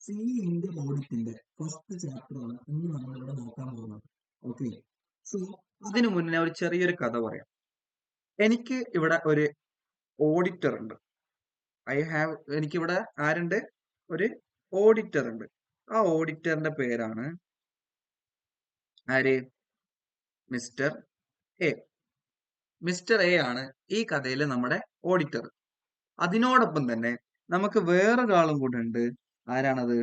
C Indian ഓഡിറ്റിന്റെ first chapter ആണ് ഇന്ന് നമ്മളിവിടെ നോക്കാൻ പോകുന്നത്. ഓക്കെ, സോ അതിനു മുന്നേ ഒരു ചെറിയൊരു കഥ പറയാം. എനിക്ക് ഇവിടെ ഒരു ഓഡിറ്റർ ഉണ്ട്. എനിക്കിവിടെ ആരുണ്ട്? ഒരു ഓഡിറ്റർ ഉണ്ട്. ആ ഓഡിറ്ററിന്റെ പേരാണ് ആര്? Mister A. മിസ്റ്റർ എ ആണ് ഈ കഥയിലെ നമ്മുടെ ഓഡിറ്റർ. അതിനോടൊപ്പം തന്നെ നമുക്ക് വേറൊരാളും കൂടെ ഉണ്ട്. ആരാണത്?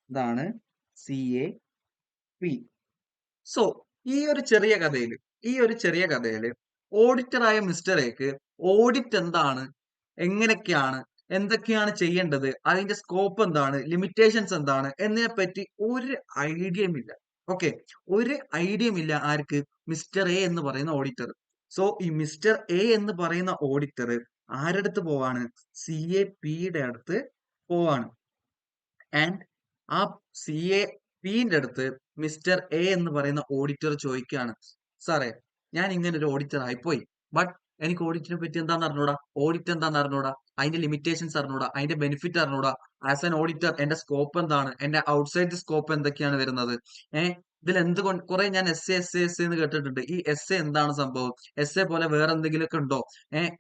ഇതാണ് CAP. സോ ഈ ഒരു ചെറിയ കഥയില് ഓഡിറ്ററായ മിസ്റ്റർ എക്ക് ഓഡിറ്റ് എന്താണ്, എങ്ങനെയൊക്കെയാണ്, എന്തൊക്കെയാണ് ചെയ്യേണ്ടത്, അതിന്റെ സ്കോപ്പ് എന്താണ്, ലിമിറ്റേഷൻസ് എന്താണ് എന്നതിനെ പറ്റി ഒരു ഐഡിയയും ഇല്ല. ഓക്കെ, ഒരു ഐഡിയയും ഇല്ല ആർക്ക്? മിസ്റ്റർ എ എന്ന് പറയുന്ന ഓഡിറ്റർ. സോ ഈ മിസ്റ്റർ എ എന്ന് പറയുന്ന ഓഡിറ്റർ ആരുടെ അടുത്ത് പോവാണ്? CAPയുടെ അടുത്ത് പോവാണ്. ആൻഡ് ആ CAPന്റെ അടുത്ത് മിസ്റ്റർ എ എന്ന് പറയുന്ന ഓഡിറ്റർ ചോദിക്കുകയാണ്, സാറേ, ഞാൻ ഇങ്ങനെ ഒരു ഓഡിറ്റർ ആയിപ്പോയി, ബട്ട് എനിക്ക് ഓഡിറ്റിനെ പറ്റി എന്താന്ന് അറിഞ്ഞൂടാ, ഓഡിറ്റ് എന്താന്ന് അറിഞ്ഞൂടാ, അതിന്റെ ലിമിറ്റേഷൻസ് അറിഞ്ഞൂടാ, അതിന്റെ ബെനിഫിറ്റ് അറിഞ്ഞൂടാ, ആസ് ആൻ ഓഡിറ്റർ എന്റെ സ്കോപ്പ് എന്താണ്, എന്റെ ഔട്ട്സൈഡ് സ്കോപ്പ് എന്തൊക്കെയാണ് വരുന്നത്, ഇതിൽ എന്തുകൊണ്ട് കുറെ ഞാൻ എസ് എ എന്ന് കേട്ടിട്ടുണ്ട്. ഈ എന്താണ് സംഭവം? പോലെ വേറെ എന്തെങ്കിലുമൊക്കെ ഉണ്ടോ?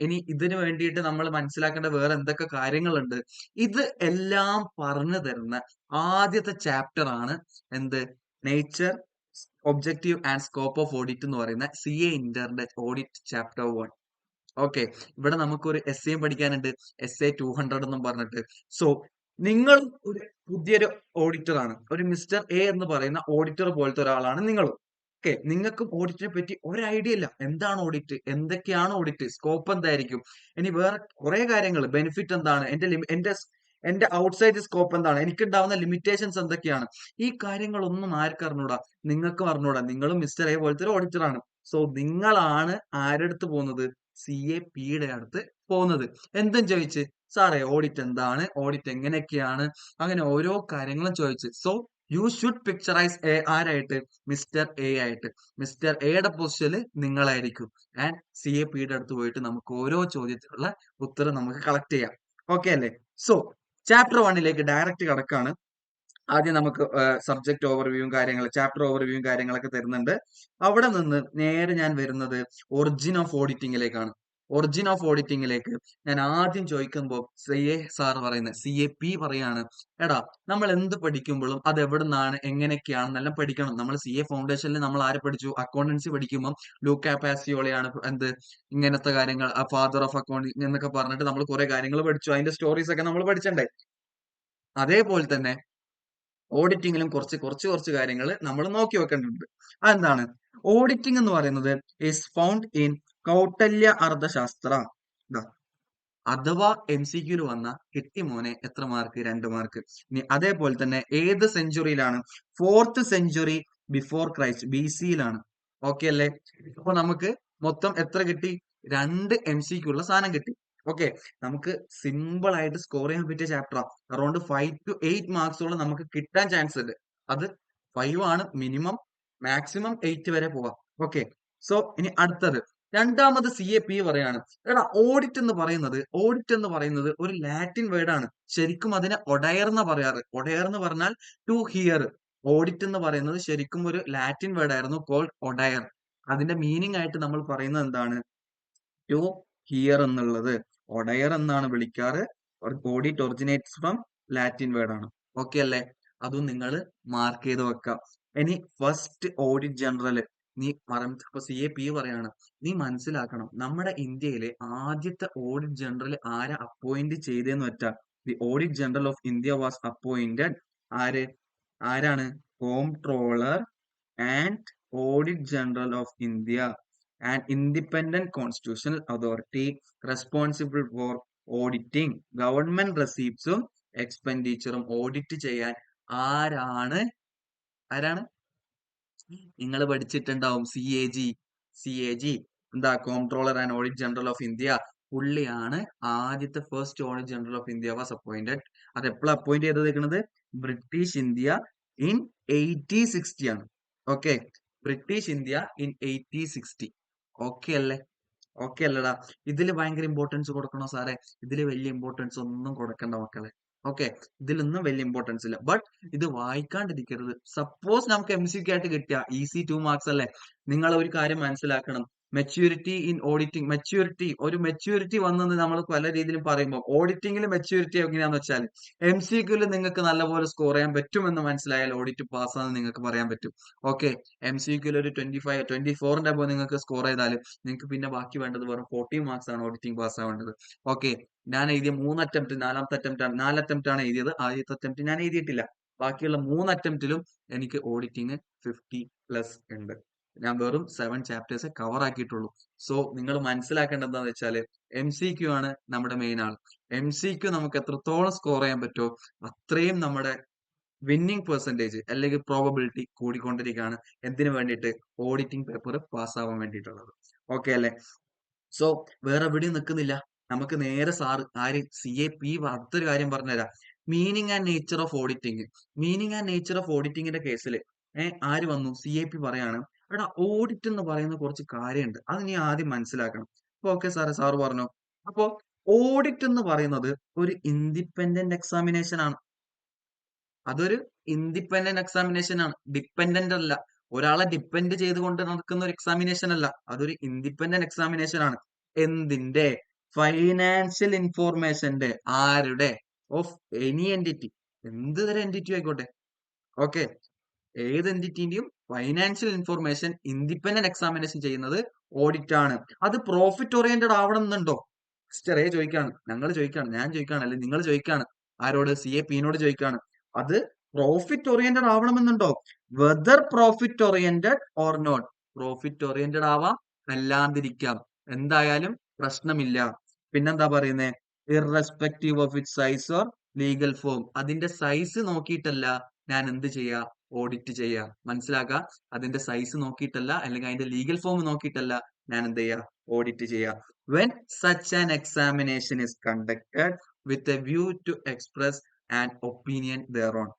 ഇനി ഇതിന് വേണ്ടിയിട്ട് നമ്മൾ മനസ്സിലാക്കേണ്ട വേറെ എന്തൊക്കെ കാര്യങ്ങളുണ്ട്? ഇത് എല്ലാം പറഞ്ഞു തരുന്ന ആദ്യത്തെ ചാപ്റ്റർ ആണ് എന്ത്? Nature, objective and scope of audit എന്ന് പറയുന്ന CA ഇന്ററിന്റെ ഓഡിറ്റ് ചാപ്റ്റർ 1. ഓക്കെ, ഇവിടെ നമുക്കൊരു എയും പഠിക്കാനുണ്ട്, SA 200 എന്നും പറഞ്ഞിട്ട്. സോ നിങ്ങൾ ഒരു പുതിയൊരു ഓഡിറ്റർ ആണ്, ഒരു മിസ്റ്റർ എ എന്ന് പറയുന്ന ഓഡിറ്റർ പോലത്തെ ഒരാളാണ് നിങ്ങൾ. ഓക്കെ, നിങ്ങൾക്കും ഓഡിറ്റിനെ പറ്റി ഒരു ഐഡിയ ഇല്ല. എന്താണ് ഓഡിറ്റ്, എന്തൊക്കെയാണ് ഓഡിറ്റ്, സ്കോപ്പ് എന്തായിരിക്കും, ഇനി വേറെ കുറെ കാര്യങ്ങൾ, ബെനിഫിറ്റ് എന്താണ്, എന്റെ ഔട്ട്സൈഡ് സ്കോപ്പ് എന്താണ്, എനിക്ക് ഉണ്ടാവുന്ന ലിമിറ്റേഷൻസ് എന്തൊക്കെയാണ്, ഈ കാര്യങ്ങളൊന്നും ആർക്കും അറിഞ്ഞൂടാ. നിങ്ങൾക്കും അറിഞ്ഞൂടാ. നിങ്ങളും മിസ്റ്റർ എ പോലത്തെ ഒരു ഓഡിറ്റർ ആണ്. സോ നിങ്ങളാണ് ആരെടുത്ത് പോകുന്നത്? CAPയുടെ അടുത്ത് പോകുന്നത്. എന്തും ചോദിച്ച്, സാറേ ഓഡിറ്റ് എന്താണ്, ഓഡിറ്റ് എങ്ങനെയൊക്കെയാണ്, അങ്ങനെ ഓരോ കാര്യങ്ങളും ചോദിച്ച്. സോ യു ഷുഡ് പിക്ചറൈസ് ആരായിട്ട്? മിസ്റ്റർ എ ആയിട്ട്. മിസ്റ്റർ എയുടെ പൊസിഷനിൽ നിങ്ങളായിരിക്കും. ആൻഡ് CAPയുടെ അടുത്ത് പോയിട്ട് നമുക്ക് ഓരോ ചോദ്യത്തിനുള്ള ഉത്തരം നമുക്ക് കളക്ട് ചെയ്യാം. ഓക്കെ അല്ലേ? സോ ചാപ്റ്റർ 1ലേക്ക് ഡയറക്റ്റ് കടക്കാണ്. ആദ്യം നമുക്ക് സബ്ജക്ട് ഓവർവ്യൂവും ചാപ്റ്റർ ഓവർവ്യൂവും കാര്യങ്ങളൊക്കെ തരുന്നുണ്ട്. അവിടെ നിന്ന് നേരെ ഞാൻ വരുന്നത് ഒറിജിൻ ഓഫ് ഓഡിറ്റിംഗിലേക്കാണ്. ഒറിജിൻ ഓഫ് ഓഡിറ്റിംഗിലേക്ക് ഞാൻ ആദ്യം ചോദിക്കുമ്പോൾ CAP പറയാണ്, എടാ, നമ്മൾ എന്ത് പഠിക്കുമ്പോഴും അത് എവിടെ നിന്നാണ്, എങ്ങനെയൊക്കെയാണെന്നെല്ലാം പഠിക്കണം. നമ്മൾ CA ഫൗണ്ടേഷനിൽ നമ്മൾ ആരെ പഠിച്ചു? അക്കൗണ്ടൻസി പഠിക്കുമ്പോൾ ലൂക്ക പാസിയോളയാണ് എന്ത് ഇങ്ങനത്തെ കാര്യങ്ങൾ, ഫാദർ ഓഫ് അക്കൗണ്ടിങ് എന്നൊക്കെ പറഞ്ഞിട്ട് നമ്മൾ കുറെ കാര്യങ്ങൾ പഠിച്ചു. അതിന്റെ സ്റ്റോറീസ് ഒക്കെ നമ്മൾ പഠിച്ചിട്ടുണ്ടായി. അതേപോലെ തന്നെ ഓഡിറ്റിങ്ങിലും കുറച്ച് കാര്യങ്ങൾ നമ്മൾ നോക്കി വെക്കേണ്ടതുണ്ട്. അതെന്താണ്? ഓഡിറ്റിംഗ് എന്ന് പറയുന്നത് ഇസ് ഫൗണ്ട് ഇൻ കൗട്ടല്യ അർത്ഥശാസ്ത്ര. അഥവാ MCQയിൽ വന്ന കിട്ടി മോനെ എത്ര മാർക്ക്? 2 മാർക്ക്. ഇനി അതേപോലെ തന്നെ ഏത് സെഞ്ചുറിയിലാണ്? 4th സെഞ്ചുറി ബിഫോർ ക്രൈസ്റ്റ്, BC-യിലാണ്. ഓക്കെ അല്ലേ? അപ്പൊ നമുക്ക് മൊത്തം എത്ര കിട്ടി? 2 MCQ ഉള്ള സാധനം കിട്ടി. ഓക്കെ, നമുക്ക് സിമ്പിൾ ആയിട്ട് സ്കോർ ചെയ്യാൻ പറ്റിയ ചാപ്റ്റർ. അറൌണ്ട് 5 to 8 മാർക്സോളം നമുക്ക് കിട്ടാൻ ചാൻസ് ഉണ്ട്. അത് 5 ആണ് മിനിമം, മാക്സിമം 8 വരെ പോവാം. ഓക്കെ, സോ ഇനി അടുത്തത് രണ്ടാമത് CAP പറയാണ്, എടാ, ഓഡിറ്റ് എന്ന് പറയുന്നത് ഒരു ലാറ്റിൻ വേർഡ് ആണ്. ശരിക്കും അതിനെ ഒഡയർ എന്ന് പറയാറ്. ഒഡയർ എന്ന് പറഞ്ഞാൽ ടു ഹിയർ. ഓഡിറ്റ് എന്ന് പറയുന്നത് ശരിക്കും ഒരു ലാറ്റിൻ വേർഡ് ആയിരുന്നു, കോൾഡ് ഒഡയർ. അതിന്റെ മീനിങ് ആയിട്ട് നമ്മൾ പറയുന്നത് എന്താണ്? ടു ഹിയർ എന്നുള്ളത് ഒഡയർ എന്നാണ് വിളിക്കാറ്. Audit originates from Latin word ആണ്. ഓക്കെ അല്ലേ? അതും നിങ്ങൾ മാർക്ക് ചെയ്ത് വെക്കാം. ഇനി ഫസ്റ്റ് ഓഡിറ്റ് ജനറൽ നീ ഇപ്പൊ CAP പറയാണ്, നീ മനസ്സിലാക്കണം, നമ്മുടെ ഇന്ത്യയിലെ ആദ്യത്തെ ഓഡിറ്റ് ജനറൽ ആരെ അപ്പോയിന്റ് ചെയ്തെന്ന് വെച്ചാൽ the audit general of India was appointed. ആരാണ്? Comptroller and audit general of India, an independent constitutional authority responsible for auditing government receipts ഉം എക്സ്പെൻഡിച്ചറും ഓഡിറ്റ് ചെയ്യാൻ ആരാണ്? നിങ്ങൾ പഠിച്ചിട്ടുണ്ടാവും, CAG എന്താ? Comptroller and audit general of India. പുള്ളിയാണ് ആദ്യത്തെ first audit general of India was appointed. അത് എപ്പോഴാണ് അപ്പോയിന്റ് ചെയ്തേക്കുന്നത്? ബ്രിട്ടീഷ് ഇന്ത്യ ഇൻ 1860 ആണ്. Okay, British India in 1860. Okay അല്ലേ? ഓക്കെ അല്ലടാ? ഇതിൽ ഭയങ്കര ഇമ്പോർട്ടൻസ് കൊടുക്കണോ സാറേ? ഇതിൽ വലിയ ഇമ്പോർട്ടൻസ് ഒന്നും കൊടുക്കണ്ട മക്കളെ. ഓക്കെ, ഇതിലൊന്നും വലിയ ഇമ്പോർട്ടൻസ് ഇല്ല. ബട്ട് ഇത് വായിക്കാണ്ടിരിക്കരുത്. സപ്പോസ് നമുക്ക് MCQ ആയിട്ട് കിട്ടിയ ഈസി 2 മാർക്സ് അല്ലേ? നിങ്ങൾ ഒരു കാര്യം മനസ്സിലാക്കണം. മെച്യൂരിറ്റി ഇൻ ഓഡിറ്റിംഗ്, ഒരു മെച്യൂരിറ്റി വന്നെന്ന് നമ്മൾ പല രീതിയിലും പറയുമ്പോൾ ഓഡിറ്റിംഗിൽ മെച്യൂരിറ്റി എങ്ങനെയാന്ന് വെച്ചാൽ MCQൽ നിങ്ങൾക്ക് നല്ലപോലെ സ്കോർ ചെയ്യാൻ പറ്റുമെന്ന് മനസ്സിലായാൽ ഓഡിറ്റ് പാസ്സാണെന്ന് നിങ്ങൾക്ക് പറയാൻ പറ്റും. ഓക്കെ, MCQൽ ഒരു 24ന്റെ അബോ നിങ്ങൾക്ക് സ്കോർ ചെയ്താലും നിങ്ങൾക്ക് പിന്നെ ബാക്കി വേണ്ടത് വെറും 40 മാർക്സ് ആണ് ഓഡിറ്റിംഗ് പാസ് ആവേണ്ടത്. ഓക്കെ, ഞാൻ എഴുതിയ 3 അറ്റംപ്റ്റ്, 4ാമത്തെ അറ്റംപ്റ്റ് ആണ്, 4 അറ്റംപ്റ്റ് ആണ് എഴുതിയത്. ആദ്യത്തെ അറ്റംപ്റ്റ് ഞാൻ എഴുതിയിട്ടില്ല. ബാക്കിയുള്ള 3 അറ്റംപ്റ്റിലും എനിക്ക് ഓഡിറ്റിംഗ് 50+ ഉണ്ട്. ഞാൻ വെറും 7 ചാപ്റ്റേഴ്സ് കവർ ആക്കിയിട്ടുള്ളൂ. സോ നിങ്ങൾ മനസ്സിലാക്കേണ്ടത് എന്താണെന്ന് വെച്ചാൽ MCQ ആണ് നമ്മുടെ മെയിൻ ആൾ. MCQ നമുക്ക് എത്രത്തോളം സ്കോർ ചെയ്യാൻ പറ്റുമോ അത്രയും നമ്മുടെ വിന്നിംഗ് പെർസെന്റേജ് അല്ലെങ്കിൽ പ്രോബബിലിറ്റി കൂടിക്കൊണ്ടിരിക്കുകയാണ്. എന്തിനു വേണ്ടിയിട്ട്? ഓഡിറ്റിംഗ് പേപ്പർ പാസ്സാവാൻ വേണ്ടിയിട്ടുള്ളത്. ഓക്കെ അല്ലേ? സോ വേറെ എവിടെയും നിൽക്കുന്നില്ല. നമുക്ക് നേരെ സാറ് ആര് CAP അടുത്തൊരു കാര്യം പറഞ്ഞുതരാം. Meaning and nature of auditing. Meaning and nature of ഓഡിറ്റിംഗിന്റെ കേസിൽ ആര് വന്നു? CAP പറയാണ്, എടാ ഓഡിറ്റ് എന്ന് പറയുന്ന കുറച്ച് കാര്യമുണ്ട്, അത് നീ ആദ്യം മനസ്സിലാക്കണം. അപ്പൊ ഓക്കെ സാറ് പറഞ്ഞു. അപ്പോ ഓഡിറ്റ് എന്ന് പറയുന്നത് ഒരു ഇൻഡിപെൻഡന്റ് എക്സാമിനേഷൻ ആണ്. അതൊരു ഇൻഡിപെൻഡന്റ് എക്സാമിനേഷൻ ആണ്, ഡിപ്പെൻഡന്റ് അല്ല. ഒരാളെ ഡിപ്പെൻഡ് ചെയ്തുകൊണ്ട് നടക്കുന്ന ഒരു എക്സാമിനേഷൻ അല്ല, അതൊരു ഇൻഡിപെൻഡന്റ് എക്സാമിനേഷൻ ആണ്. എന്തിന്റെ? ഫൈനാൻഷ്യൽ ഇൻഫോർമേഷന്റെ. ആരുടെ? ഓഫ് എനി എൻറ്റിറ്റി, എന്ത് തരം എൻറ്റിറ്റി ആയിക്കോട്ടെ. ഓക്കെ, ഏത് എൻറ്റിറ്റിന്റെയും ഫൈനാൻഷ്യൽ ഇൻഫോർമേഷൻ ഇൻഡിപെൻഡന്റ് എക്സാമിനേഷൻ ചെയ്യുന്നത് ഓഡിറ്റ് ആണ്. അത് പ്രോഫിറ്റ് ഓറിയന്റഡ് ആവണം എന്നുണ്ടോ? ഹിസ്റ്ററിയെ ചോദിക്കാണ്, ഞാൻ ചോദിക്കാണ്, അല്ലെങ്കിൽ നിങ്ങൾ ചോദിക്കാണ്. ആരോട്? CAPനോട് ചോദിക്കാണ്. അത് പ്രോഫിറ്റ് ഓറിയന്റഡ് ആവണമെന്നുണ്ടോ? Whether profit oriented or not. Profit oriented ആവാം, അല്ലാതിരിക്കാം, എന്തായാലും പ്രശ്നമില്ല. പിന്നെന്താ പറയുന്നേ? Irrespective of it size or legal form. അതിന്റെ സൈസ് നോക്കിയിട്ടല്ല ഞാൻ എന്ത് ചെയ്യാ? ഓഡിറ്റ് ചെയ്യാ. മനസ്സിലാക്കുക, അതിന്റെ സൈസ് നോക്കിയിട്ടല്ല അല്ലെങ്കിൽ അതിന്റെ ലീഗൽ ഫോം നോക്കിയിട്ടല്ല ഞാൻ എന്ത് ചെയ്യാ? ഓഡിറ്റ് ചെയ്യാ. When such an examination is conducted with a view to express an opinion thereon.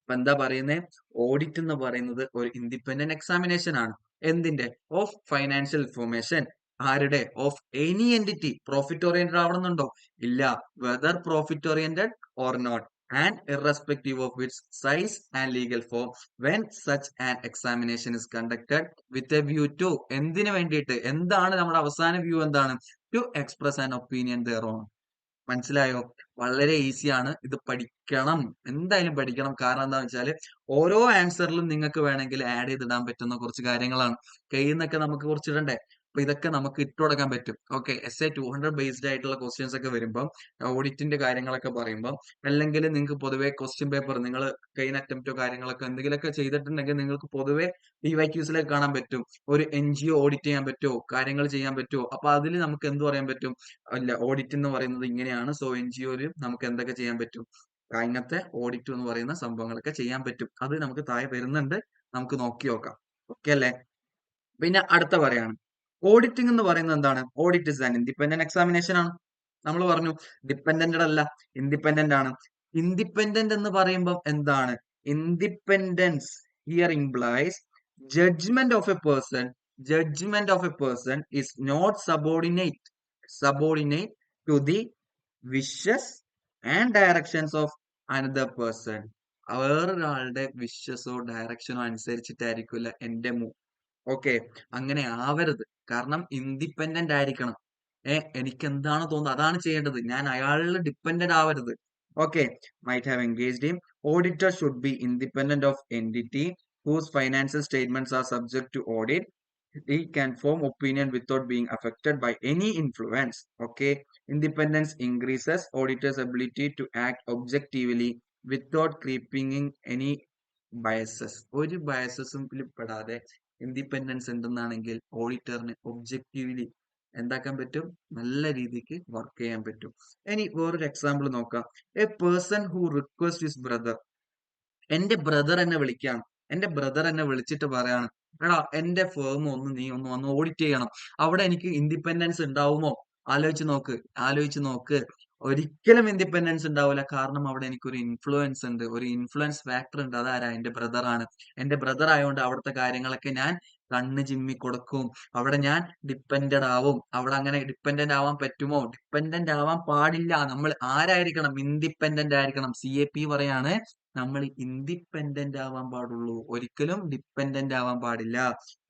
അപ്പൊ എന്താ പറയുന്നത്? ഓഡിറ്റ് എന്ന് പറയുന്നത് ഒരു ഇൻഡിപെൻഡന്റ് എക്സാമിനേഷൻ ആണ്. എന്തിന്റെ? Of financial information. ആരുടെ? Of any entity. Profit oriented ആവണമെന്നുണ്ടോ? ഇല്ല. Whether profit oriented or not and irrespective of its size and legal form when such an examination is conducted with a view to. എന്തിനു വേണ്ടിയിട്ട്? എന്താണ് നമ്മുടെ അവസാന view? എന്താണ്? To express an opinion thereon. മനസ്സിലായോ? വളരെ ഈസിയാണ്, ഇത് പഠിക്കണം, എന്തായാലും പഠിക്കണം. കാരണം എന്താന്ന് വെച്ചാൽ ഓരോ ആൻസറിലും നിങ്ങൾക്ക് വേണമെങ്കിൽ ആഡ് ചെയ്തിടാൻ പറ്റുന്ന കുറച്ച് കാര്യങ്ങളാണ്. കയ്യിൽ നിന്നൊക്കെ നമുക്ക് കുറച്ച് ഇടണ്ടേ? അപ്പൊ ഇതൊക്കെ നമുക്ക് ഇട്ട് കൊടുക്കാൻ പറ്റും. ഓക്കെ, SA 200 ബേസ്ഡ് ആയിട്ടുള്ള ക്വസ്റ്റ്യൻസ് ഒക്കെ വരുമ്പോൾ, ഓഡിറ്റിന്റെ കാര്യങ്ങളൊക്കെ പറയുമ്പോൾ, അല്ലെങ്കിൽ നിങ്ങൾക്ക് പൊതുവെ ക്വസ്റ്റ്യൻ പേപ്പർ നിങ്ങൾ കഴിഞ്ഞ അറ്റംപ്റ്റോ കാര്യങ്ങളൊക്കെ എന്തെങ്കിലുമൊക്കെ ചെയ്തിട്ടുണ്ടെങ്കിൽ നിങ്ങൾക്ക് പൊതുവെ DYQസിലേക്ക് കാണാൻ പറ്റും. ഒരു NGO ഓഡിറ്റ് ചെയ്യാൻ പറ്റുമോ, കാര്യങ്ങൾ ചെയ്യാൻ പറ്റുമോ? അപ്പൊ അതിൽ നമുക്ക് എന്ത് പറയാൻ പറ്റും? അല്ല, ഓഡിറ്റ് എന്ന് പറയുന്നത് ഇങ്ങനെയാണ്. സോ NGOയിലും നമുക്ക് എന്തൊക്കെ ചെയ്യാൻ പറ്റും? അങ്ങനത്തെ ഓഡിറ്റ് എന്ന് പറയുന്ന സംഭവങ്ങളൊക്കെ ചെയ്യാൻ പറ്റും. അത് നമുക്ക് താഴെ വരുന്നുണ്ട്, നമുക്ക് നോക്കി നോക്കാം. ഓക്കെ അല്ലേ? പിന്നെ അടുത്ത പറയാണ്, ഓഡിറ്റിംഗ് എന്ന് പറയുന്നത് എന്താണ്? Audit is an independent examination ആണ്. നമ്മൾ പറഞ്ഞു ഡിപ്പെൻഡന്റ് അല്ല, ഇൻഡിപെൻഡന്റ് ആണ്. ഇൻഡിപെൻഡന്റ് എന്ന് പറയുമ്പോൾ എന്താണ്? Independence here implies judgment of a person. Judgment of a person is not subordinate to the wishes and directions of another person. വേറൊരാളുടെ വിഷസോ ഡയറക്ഷനോ അനുസരിച്ചിട്ടായിരിക്കില്ല എന്റെ ഓക്കെ, അങ്ങനെ ആവരുത്. കാരണം ഇൻഡിപെൻഡന്റ് ആയിരിക്കണം. എനിക്ക് എന്താണ് തോന്നുന്നത് അതാണ് ചെയ്യേണ്ടത്. ഞാൻ അയാളിൽ ഡിപ്പെൻഡന്റ് ആവരുത്. Okay, might have engaged him. Auditor should be independent of entity whose financial statements are subject to audit. He can form opinion without being affected by any influence. Okay, independence increases auditor's ability to act objectively without creeping in any biases. ഒരു ബയസസും പെടാതെ independence ഉണ്ടെന്നാണെങ്കിൽ ഓഡിറ്ററിന് objectively എന്താക്കാൻ പറ്റും? നല്ല രീതിക്ക് work ചെയ്യാൻ പറ്റും. ഇനി വേറൊരു example നോക്കാം. A person who request his brother. എന്റെ ബ്രദർ എന്നെ വിളിക്കുകയാണ്. എന്റെ ബ്രദർ എന്നെ വിളിച്ചിട്ട് പറയാണ്, എടാ എന്റെ ഫേം നീ ഒന്ന് വന്ന് ഓഡിറ്റ് ചെയ്യണം. അവിടെ എനിക്ക് ഇൻഡിപെൻഡൻസ് ഉണ്ടാവുമോ? ആലോചിച്ച് നോക്ക്. ഒരിക്കലും ഇൻഡിപെൻഡൻസ് ഉണ്ടാവില്ല. കാരണം അവിടെ എനിക്കൊരു ഇൻഫ്ലുവൻസ് ഉണ്ട്, ഒരു ഇൻഫ്ലുവൻസ് ഫാക്ടർ ഉണ്ട്. അതാരാ? എന്റെ ബ്രദർ ആണ്. എന്റെ ബ്രദർ ആയതുകൊണ്ട് അവിടുത്തെ കാര്യങ്ങളൊക്കെ ഞാൻ കണ്ണ് ചിമ്മി കൊടുക്കും. അവിടെ ഞാൻ ഡിപ്പെൻഡഡ് ആവും. അവിടെ അങ്ങനെ ഡിപ്പെൻഡന്റ് ആവാൻ പറ്റുമോ? ഡിപ്പെൻഡന്റ് ആവാൻ പാടില്ല. നമ്മൾ ആരായിരിക്കണം? ഇൻഡിപെൻഡന്റ് ആയിരിക്കണം. CAP പറയാണ് നമ്മൾ ഇൻഡിപെൻഡന്റ് ആവാൻ പാടുള്ളൂ. ഒരിക്കലും ഡിപ്പെൻഡന്റ് ആവാൻ പാടില്ല.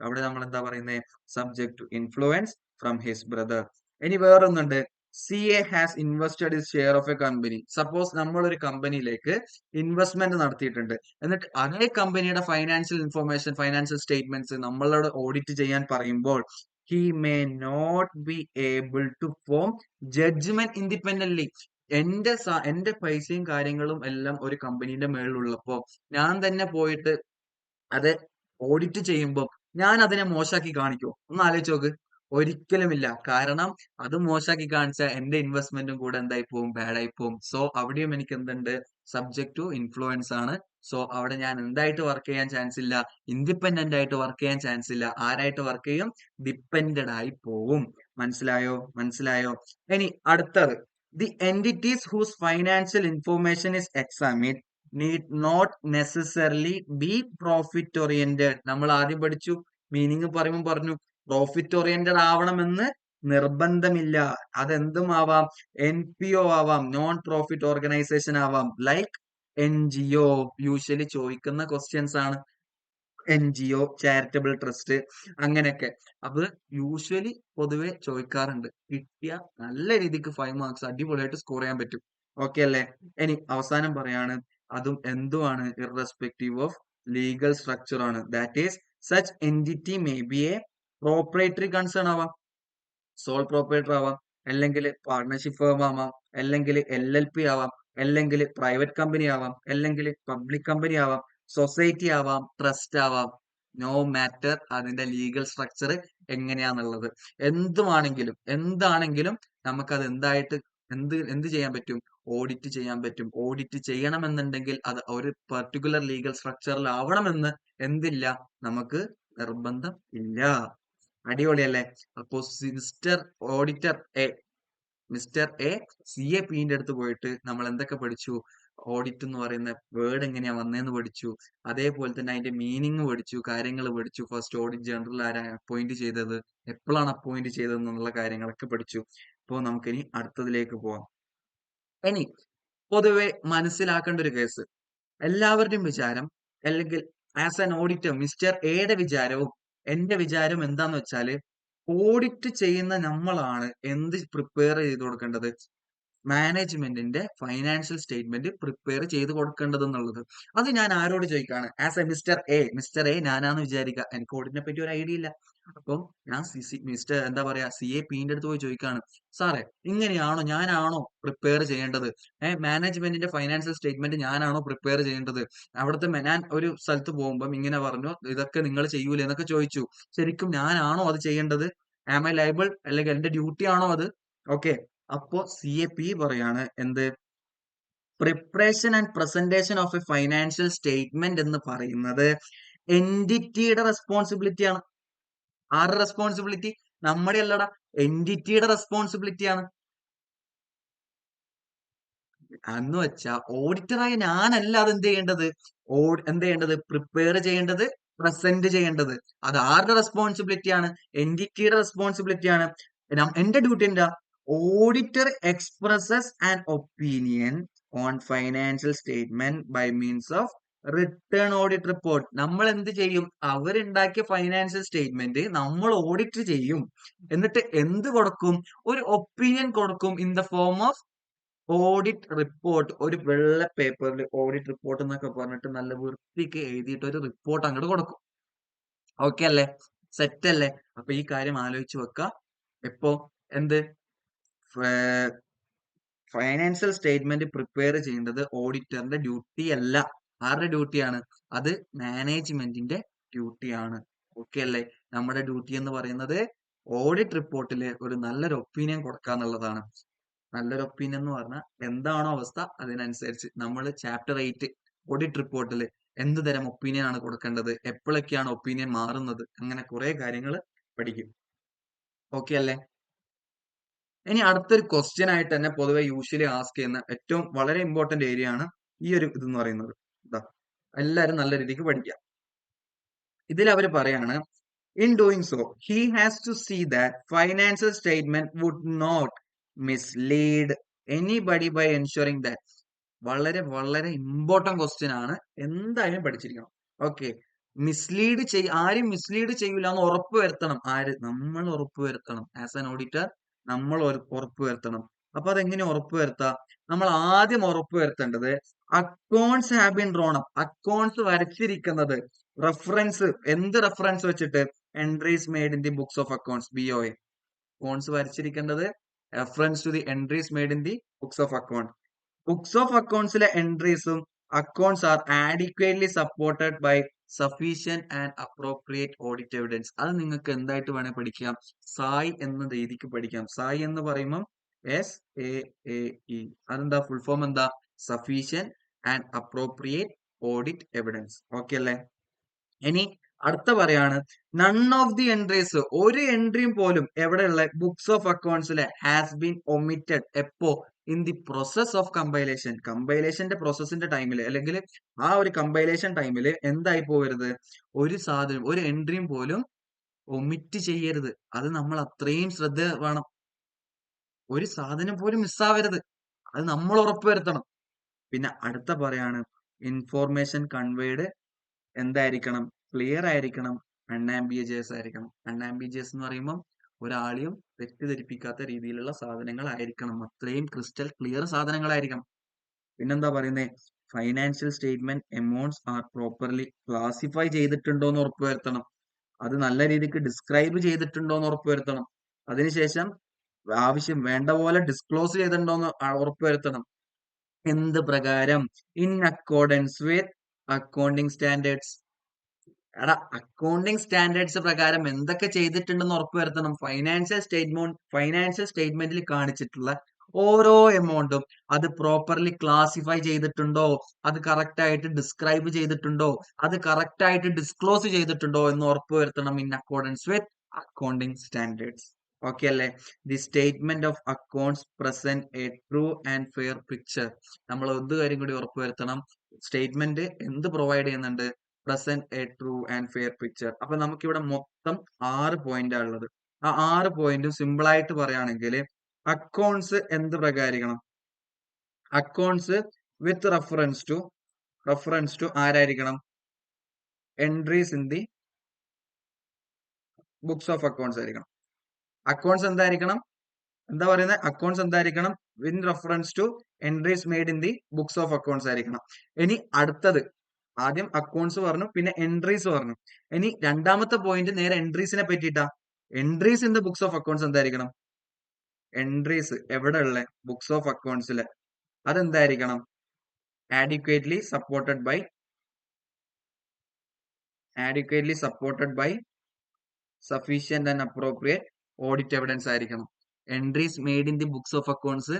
അവിടെ നമ്മൾ എന്താ പറയുന്നത്? Subject to influence from his brother. ഇനി വേറൊന്നുണ്ട്. CA has invested his share of a company. Suppose നമ്മൾ ഒരു കമ്പനിയിലേക്ക് ഇൻവെസ്റ്റ്മെന്റ് നടത്തിയിട്ടുണ്ട്. എന്നിട്ട് അതേ കമ്പനിയുടെ ഫൈനാൻഷ്യൽ ഇൻഫർമേഷൻ, ഫൈനാൻഷ്യൽ സ്റ്റേറ്റ്മെന്റ്സ് നമ്മളോട് ഓഡിറ്റ് ചെയ്യാൻ പറയുമ്പോൾ he may not be able to form judgment independently. എന്റെ പൈസയും കാര്യങ്ങളും എല്ലാം ഒരു കമ്പനീന്റെ മേളിലുള്ളപ്പോ ഞാൻ തന്നെ പോയിട്ട് അത് ഓഡിറ്റ് ചെയ്യുമ്പോൾ ഞാൻ അതിനെ മോശമാക്കി കാണിക്കുമോ? ഒന്ന് ആലോചിച്ച് നോക്ക്. ഒരിക്കലുമില്ല. കാരണം അത് മോശമാക്കി കാണിച്ചാൽ എന്റെ ഇൻവെസ്റ്റ്മെന്റും കൂടെ എന്തായി പോകും? ബാഡ് ആയി പോകും. സോ അവിടെയും എനിക്ക് എന്തുണ്ട്? സബ്ജക്ട് ടു ഇൻഫ്ലുവൻസ് ആണ്. സോ അവിടെ ഞാൻ എന്തായിട്ട് വർക്ക് ചെയ്യാൻ ചാൻസ് ഇല്ല? ഇൻഡിപെൻഡന്റ് ആയിട്ട് വർക്ക് ചെയ്യാൻ ചാൻസ് ഇല്ല. ആരായിട്ട് വർക്ക് ചെയ്യും? ഡിപ്പെൻഡഡ് ആയി പോവും. മനസ്സിലായോ? മനസ്സിലായോ? ഇനി അടുത്തത്, the entities whose financial information is examined need not necessarily be profit oriented. നമ്മൾ ആദ്യം പഠിച്ചു, മീനിങ് പറയുമ്പോൾ പറഞ്ഞു പ്രോഫിറ്റ് ഓറിയന്റഡ് ആവണമെന്ന് നിർബന്ധമില്ല. അതെന്തും ആവാം. NPO ആവാം, നോൺ പ്രോഫിറ്റ് ഓർഗനൈസേഷൻ ആവാം, ലൈക്ക് NGO. യൂഷ്വലി ചോദിക്കുന്ന ക്വസ്റ്റ്യൻസ് ആണ്. NGO, ചാരിറ്റബിൾ ട്രസ്റ്റ്, അങ്ങനെയൊക്കെ. അത് യൂഷ്വലി പൊതുവെ ചോദിക്കാറുണ്ട്. കിട്ടിയ നല്ല രീതിക്ക് 5 മാർക്സ് അടിപൊളിയായിട്ട് സ്കോർ ചെയ്യാൻ പറ്റും. ഓക്കെ അല്ലേ? ഇനി അവസാനം പറയാണ്, അതും എന്തുമാണ്? ഇറസ്പെക്റ്റീവ് ഓഫ് ലീഗൽ സ്ട്രക്ചർ ആണ്. That is such entity may be a proprietary concern ആവാം, സോൾ പ്രോപ്പറേറ്റർ ആവാം, അല്ലെങ്കിൽ പാർട്ണർഷിപ്പ് ഫേം ആവാം, അല്ലെങ്കിൽ LLP ആവാം, അല്ലെങ്കിൽ പ്രൈവറ്റ് കമ്പനി ആവാം, അല്ലെങ്കിൽ പബ്ലിക് കമ്പനി ആവാം, സൊസൈറ്റി ആവാം, ട്രസ്റ്റ് ആവാം. നോ മാറ്റർ അതിന്റെ ലീഗൽ സ്ട്രക്ചർ എങ്ങനെയാന്നുള്ളത്. എന്താണെങ്കിലും നമുക്കത് എന്ത് ചെയ്യാൻ പറ്റും? ഓഡിറ്റ് ചെയ്യാൻ പറ്റും. ഓഡിറ്റ് ചെയ്യണമെന്നുണ്ടെങ്കിൽ അത് ഒരു പെർട്ടിക്കുലർ ലീഗൽ സ്ട്രക്ചറിൽ ആവണമെന്ന് എന്തില്ല? നമുക്ക് നിർബന്ധം ഇല്ല. അടിപൊളിയല്ലേ? അപ്പോ മിസ്റ്റർ എ CAPന്റെ അടുത്ത് പോയിട്ട് നമ്മൾ എന്തൊക്കെ പഠിച്ചു? ഓഡിറ്റ് എന്ന് പറയുന്ന വേർഡ് എങ്ങനെയാ വന്നതെന്ന് പഠിച്ചു. അതേപോലെ തന്നെ അതിന്റെ മീനിങ് പഠിച്ചു, കാര്യങ്ങൾ പഠിച്ചു. ഫസ്റ്റ് ഓഡിറ്റ് ജനറൽ ആരാ അപ്പോയിന്റ് ചെയ്തത്, എപ്പോഴാണ് അപ്പോയിന്റ് ചെയ്തത് എന്നുള്ള കാര്യങ്ങളൊക്കെ പഠിച്ചു. അപ്പോൾ നമുക്കിനി അടുത്തതിലേക്ക് പോവാം. ഇനി പൊതുവെ മനസ്സിലാക്കേണ്ട ഒരു കേസ്, എല്ലാവരുടെയും വിചാരം, അല്ലെങ്കിൽ ആസ് ആൻ ഓഡിറ്റർ മിസ്റ്റർ എയുടെ വിചാരവും എന്റെ വിചാരം എന്താന്ന് വെച്ചാല്, ഓഡിറ്റ് ചെയ്യുന്ന നമ്മളാണ് എന്ത് പ്രിപ്പയർ ചെയ്ത് കൊടുക്കേണ്ടത്? മാനേജ്മെന്റിന്റെ ഫൈനാൻഷ്യൽ സ്റ്റേറ്റ്മെന്റ് പ്രിപ്പയർ ചെയ്ത് കൊടുക്കേണ്ടത് എന്നുള്ളത്. അത് ഞാൻ ആരോട് ചോദിക്കാണ്? ആസ് എ മിസ്റ്റർ എ ഞാനാന്ന് വിചാരിക്കുക, എനിക്ക് ഓഡിറ്റിനെ പറ്റി ഒരു ഐഡിയ ഇല്ല. അപ്പം ഞാൻ മിസ്റ്റർ എന്താ പറയാ CAPന്റെ അടുത്ത് പോയി ചോദിക്കാണ്, സാറേ ഞാനാണോ പ്രിപ്പയർ ചെയ്യേണ്ടത്? മാനേജ്മെന്റിന്റെ ഫൈനാൻഷ്യൽ സ്റ്റേറ്റ്മെന്റ് ഞാനാണോ പ്രിപ്പയർ ചെയ്യേണ്ടത്? അവിടുത്തെ ഞാൻ ഒരു സ്ഥലത്ത് പോകുമ്പോൾ ഇങ്ങനെ പറഞ്ഞു, ഇതൊക്കെ നിങ്ങൾ ചെയ്യൂലേ എന്നൊക്കെ ചോദിച്ചു. ശരിക്കും ഞാനാണോ അത് ചെയ്യേണ്ടത്? Am I liable? അല്ലെങ്കിൽ എന്റെ ഡ്യൂട്ടി ആണോ അത്? ഓക്കെ. അപ്പോ CAP പറയാണ് എന്ത്? Preparation and presentation of A financial statement എന്ന് പറയുന്നത് എൻറ്റിറ്റിയുടെ റെസ്പോൺസിബിലിറ്റി ആണ്. ആരുടെ റെസ്പോൺസിബിലിറ്റി? നമ്മുടെ അല്ലടാ, എൻറ്റിറ്റിയുടെ റെസ്പോൺസിബിലിറ്റി ആണ്. എന്ന് വെച്ചാ ഓഡിറ്ററായ ഞാനല്ല അത് എന്ത് ചെയ്യേണ്ടത്? പ്രിപ്പയർ ചെയ്യേണ്ടത്, പ്രസന്റ് ചെയ്യേണ്ടത്. അത് ആരുടെ റെസ്പോൺസിബിലിറ്റി ആണ്? എൻറ്റിറ്റിയുടെ റെസ്പോൺസിബിലിറ്റി ആണ്. എന്റെ ഡ്യൂട്ടി എന്താ? Auditor expresses an opinion on financial statement by means of return audit report. നമ്മൾ എന്ത് ചെയ്യും? അവരുണ്ടാക്കിയ ഫൈനാൻഷ്യൽ സ്റ്റേറ്റ്മെന്റ് നമ്മൾ ഓഡിറ്റ് ചെയ്യും. എന്നിട്ട് എന്ത് കൊടുക്കും? ഒരു ഒപ്പീനിയൻ കൊടുക്കും in the form of audit report. ഒരു വെള്ള പേപ്പറിൽ ഓഡിറ്റ് റിപ്പോർട്ട് എന്നൊക്കെ പറഞ്ഞിട്ട് നല്ല വൃത്തിക്ക് എഴുതിയിട്ട് ഒരു റിപ്പോർട്ട് അങ്ങോട്ട് കൊടുക്കും. ഓക്കെ അല്ലേ? സെറ്റ് അല്ലേ? അപ്പൊ ഈ കാര്യം ആലോചിച്ച് വെക്ക. എപ്പോ എന്ത് ഫൈനാൻഷ്യൽ സ്റ്റേറ്റ്മെന്റ് പ്രിപ്പയർ ചെയ്യേണ്ടത് ഓഡിറ്ററിന്റെ ഡ്യൂട്ടി അല്ല. ആരുടെ ഡ്യൂട്ടിയാണ്? അത് മാനേജ്മെന്റിന്റെ ഡ്യൂട്ടിയാണ്. ഓക്കെ അല്ലേ? നമ്മുടെ ഡ്യൂട്ടി എന്ന് പറയുന്നത് ഓഡിറ്റ് റിപ്പോർട്ടിൽ ഒരു നല്ലൊരു ഒപ്പീനിയൻ കൊടുക്കുക എന്നുള്ളതാണ്. നല്ലൊരു ഒപ്പീനിയൻ എന്ന് പറഞ്ഞാൽ എന്താണോ അവസ്ഥ അതിനനുസരിച്ച് നമ്മൾ ചാപ്റ്റർ 8 ഓഡിറ്റ് റിപ്പോർട്ടിൽ എന്ത് തരം ഒപ്പീനിയൻ ആണ് കൊടുക്കേണ്ടത്, എപ്പോഴൊക്കെയാണ് ഒപ്പീനിയൻ മാറുന്നത്, അങ്ങനെ കുറെ കാര്യങ്ങൾ പഠിക്കും. ഓക്കെ അല്ലേ? ഇനി അടുത്തൊരു ക്വസ്റ്റ്യൻ ആയിട്ട് തന്നെ പൊതുവെ യൂഷ്വലി ആസ്ക് ചെയ്യുന്ന ഏറ്റവും വളരെ ഇമ്പോർട്ടന്റ് ഏരിയ ആണ് ഈ ഒരു ഇതെന്ന് പറയുന്നത്. ഇതാ, എല്ലാരും നല്ല രീതിക്ക് പഠിക്കുക. ഇതിൽ അവർ പറയാണ്, In doing so, he has to see that financial statement would not mislead anybody by ensuring that വളരെ വളരെ ഇമ്പോർട്ടന്റ് ക്വസ്റ്റ്യൻ ആണ്, എന്തായാലും പഠിച്ചിരിക്കണം. ഓക്കെ, ആരും മിസ്ലീഡ് ചെയ്യൂല എന്ന് ഉറപ്പ് വരുത്തണം. നമ്മൾ ഉറപ്പ് വരുത്തണം. ആസ് ആൻ ഓഡിറ്റർ നമ്മൾ ഉറപ്പ് വരുത്തണം. അപ്പൊ അതെങ്ങനെ ഉറപ്പ് വരുത്താം? നമ്മൾ ആദ്യം ഉറപ്പ് വരുത്തേണ്ടത് accounts have been drawn up, accounts വരച്ചിരിക്കുന്നത് എന്ത് റെഫറൻസ് വെച്ചിട്ട്? Entries made in the books of accounts, BOA. Accounts വരച്ചിരിക്കേണ്ടത് reference to the entries made in the books of account. Books of അക്കൗണ്ട്സിലെ എൻട്രീസും accounts are adequately supported by sufficient and appropriate audit evidence. അത് നിങ്ങൾക്ക് എന്തായിട്ട് വേണേ പഠിക്കാം? സായ് എന്ന രീതിക്ക് പഠിക്കാം. സായ് എന്ന് പറയുമ്പോൾ SAAE. അതെന്താ ഫുൾ ഫോം? എന്താ? Sufficient and appropriate audit evidence. Okay അല്ലേ? ഇനി അടുത്ത പറയാണ്, നൺ ഓഫ് ദി എൻട്രീസ്, ഒരു എൻട്രിയും പോലും എവിടെയുള്ള ബുക്സ് ഓഫ് അക്കൗണ്ട്സിലെ ഹാസ് ബീൻ ഒമിറ്റഡ്. എപ്പോ? In the process of compilation. കമ്പൈലേഷന്റെ പ്രോസസ്സിന്റെ ടൈമിൽ, അല്ലെങ്കിൽ ആ ഒരു കമ്പൈലേഷൻ ടൈമിൽ എന്തായി പോകരുത്? ഒരു സാധനം, ഒരു എൻട്രിയും പോലും ഒമിറ്റ് ചെയ്യരുത്. അത് നമ്മൾ അത്രയും ശ്രദ്ധ വേണം. ഒരു സാധനം പോലും മിസ്സാവരുത്. അത് നമ്മൾ ഉറപ്പുവരുത്തണം. പിന്നെ അടുത്ത പറയാണ്, ഇൻഫോർമേഷൻ കൺവേഡ് എന്തായിരിക്കണം? ക്ലിയർ ആയിരിക്കണം, അൺആംബിജിയസ് ആയിരിക്കണം. അൺആംബിജിയസ് എന്ന് പറയുമ്പോൾ ഒരാളെയും തെറ്റിദ്ധരിപ്പിക്കാത്ത രീതിയിലുള്ള സാധനങ്ങളായിരിക്കണം. അത്രയും ക്രിസ്റ്റൽ ക്ലിയർ സാധനങ്ങളായിരിക്കണം. പിന്നെന്താ പറയുന്നത്? Financial statement amounts are properly classify ചെയ്തിട്ടുണ്ടോ എന്ന് ഉറപ്പുവരുത്തണം. അത് നല്ല രീതിക്ക് ഡിസ്ക്രൈബ് ചെയ്തിട്ടുണ്ടോ എന്ന് ഉറപ്പുവരുത്തണം. അതിനുശേഷം വേണ്ട പോലെ ഡിസ്ക്ലോസ് ചെയ്തിട്ടുണ്ടോ എന്ന് ഉറപ്പുവരുത്തണം. എന്ത് പ്രകാരം? In accordance with accounting standards. എടാ, അക്കൗണ്ടിങ് സ്റ്റാൻഡേർഡ്സ് പ്രകാരം എന്തൊക്കെ ചെയ്തിട്ടുണ്ടെന്ന് ഉറപ്പുവരുത്തണം. ഫൈനാൻഷ്യൽ സ്റ്റേറ്റ്മെന്റിൽ കാണിച്ചിട്ടുള്ള ഓരോ എമൗണ്ടും അത് പ്രോപ്പർലി ക്ലാസിഫൈ ചെയ്തിട്ടുണ്ടോ, അത് കറക്റ്റ് ആയിട്ട് ഡിസ്ക്രൈബ് ചെയ്തിട്ടുണ്ടോ, അത് കറക്റ്റ് ആയിട്ട് ഡിസ്ക്ലോസ് ചെയ്തിട്ടുണ്ടോ എന്ന് ഉറപ്പുവരുത്തണം. In accordance with accounting standards. Okay അല്ലേ? The statement of accounts present a true and fair picture. നമ്മൾ എന്ത് കാര്യം കൂടി ഉറപ്പുവരുത്തണം? സ്റ്റേറ്റ്മെന്റ് എന്ത് പ്രൊവൈഡ് ചെയ്യുന്നുണ്ട്? Present a true and fair picture. അപ്പൊ നമുക്കിവിടെ മൊത്തം 6 പോയിന്റ് ഉള്ളത്. ആ 6 പോയിന്റും സിമ്പിൾ ആയിട്ട് പറയുകയാണെങ്കിൽ, അക്കൗണ്ട്സ് എന്ത് പ്രകാരിക്കണം? അക്കൗണ്ട്സ് വിത്ത് റെഫറൻസ് ടു ആരായിരിക്കണം? Entries in the books of accounts ആയിരിക്കണം. അക്കൗണ്ട്സ് എന്തായിരിക്കണം? എന്താ പറയുന്നത്? അക്കൗണ്ട്സ് എന്തായിരിക്കണം? With reference to entries made in the books of accounts ആയിരിക്കണം. ഇനി അടുത്തത്, ആദ്യം അക്കൗണ്ട്സ് പറഞ്ഞു, പിന്നെ എൻട്രീസ് പറഞ്ഞു. ഇനി രണ്ടാമത്തെ പോയിന്റ് നേരെ എൻട്രീസിനെ പറ്റിയിട്ടാ. Entries in the books of accounts എന്തായിരിക്കണം? എൻട്രീസ് എവിടെ ഉള്ള? ബുക്സ് ഓഫ് അക്കൗണ്ട്സിലെ. അതെന്തായിരിക്കണം? Adequately supported by sufficient and appropriate audit evidence ആയിരിക്കണം. Entries made in the books of accounts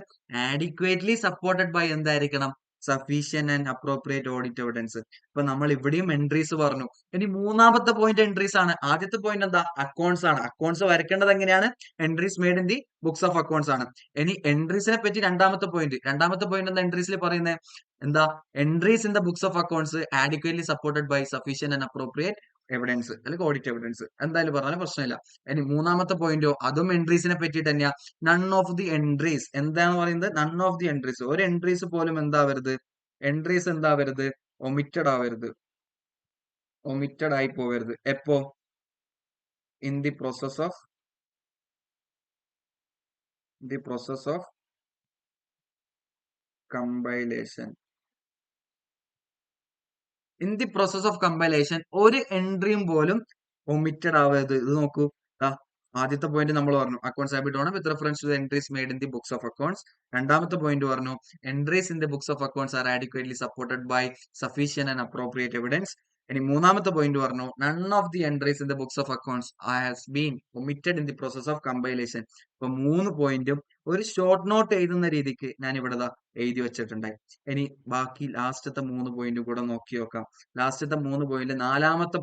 adequately supported by എന്തായിരിക്കണം? Sufficient and appropriate audit evidence. ഇപ്പൊ നമ്മൾ ഇവിടെയും എൻട്രീസ് പറഞ്ഞു. ഇനി മൂന്നാമത്തെ പോയിന്റ് എൻട്രീസ് ആണ്. ആദ്യത്തെ പോയിന്റ് എന്താ? അക്കൗണ്ട്സ് ആണ്. അക്കൗണ്ട്സ് വരയ്ക്കേണ്ടത് എങ്ങനെയാണ്? Entries made in the books of accounts ആണ്. ഇനി എൻട്രീസിനെ പറ്റി രണ്ടാമത്തെ പോയിന്റ് എന്താ എൻട്രീസിൽ പറയുന്നത്? എന്താ? Entries in the books of accounts adequately supported by sufficient and appropriate evidence, അല്ലെങ്കിൽ ഓഡിറ്റ് എവിഡൻസ്. എന്തായാലും പറഞ്ഞാലും പ്രശ്നമില്ല. ഇനി മൂന്നാമത്തെ പോയിന്റോ, അതും എൻട്രീസിനെ പറ്റിയിട്ട് തന്നെയാ. None of the entries. എന്താണ് പറയുന്നത്? None of the entries. ഒരു എൻട്രീസ് പോലും എന്താവരുത്? ഒമിറ്റഡ് ആവരുത്, ഒമിറ്റഡ് ആയി പോവരുത്. എപ്പോ? In the process of compilation. In the process of compilation ഒരു എൻട്രിയും പോലും ഒമിറ്റഡ് ആവരുത്. ഇത് നോക്കൂ, ആദ്യത്തെ പോയിന്റ് നമ്മൾ പറഞ്ഞു, accounts have been drawn with reference to entries made in the books of accounts. രണ്ടാമത്തെ പോയിന്റ് പറഞ്ഞു, entries in the books of accounts are adequately supported by sufficient and appropriate evidence. ഇനി മൂന്നാമത്തെ പോയിന്റ് പറഞ്ഞു, none of the entries in the books of accounts has been omitted in the process of compilation. ഇപ്പൊ 3 പോയിന്റും ഒരു short note എഴുതുന്ന രീതിക്ക് ഞാൻ ഇവിടെ എഴുതി വെച്ചിട്ടുണ്ടായി. ഇനി ബാക്കി ലാസ്റ്റത്തെ 3 പോയിന്റും കൂടെ നോക്കി നോക്കാം. ലാസ്റ്റത്തെ 3 പോയിന്റ്, നാലാമത്തെ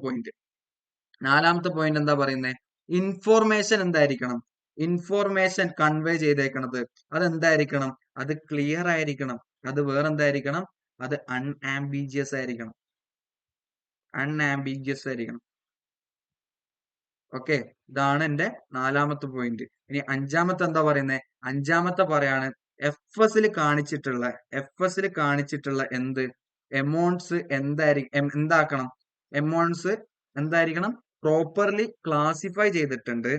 പോയിന്റ് എന്താ പറയുന്നത്? ഇൻഫോർമേഷൻ എന്തായിരിക്കണം? ഇൻഫോർമേഷൻ കൺവേ ചെയ്തേക്കണത് അതെന്തായിരിക്കണം? അത് ക്ലിയർ ആയിരിക്കണം. അത് വേറെന്തായിരിക്കണം? അത് അൺആംബിജിയസ് ആയിരിക്കണം. ഓക്കെ, ഇതാണ് എന്റെ 4ാമത്തെ പോയിന്റ്. ഇനി 5ാമത്തെ എന്താ പറയുന്നത്? 5ാമത്തെ പറയാണ് എഫ് എസിൽ കാണിച്ചിട്ടുള്ള എന്ത് എമൗണ്ട്സ് എന്താക്കണം? എമൗണ്ട്സ് എന്തായിരിക്കണം? പ്രോപ്പർലി ക്ലാസിഫൈ ചെയ്തിട്ടുണ്ട്,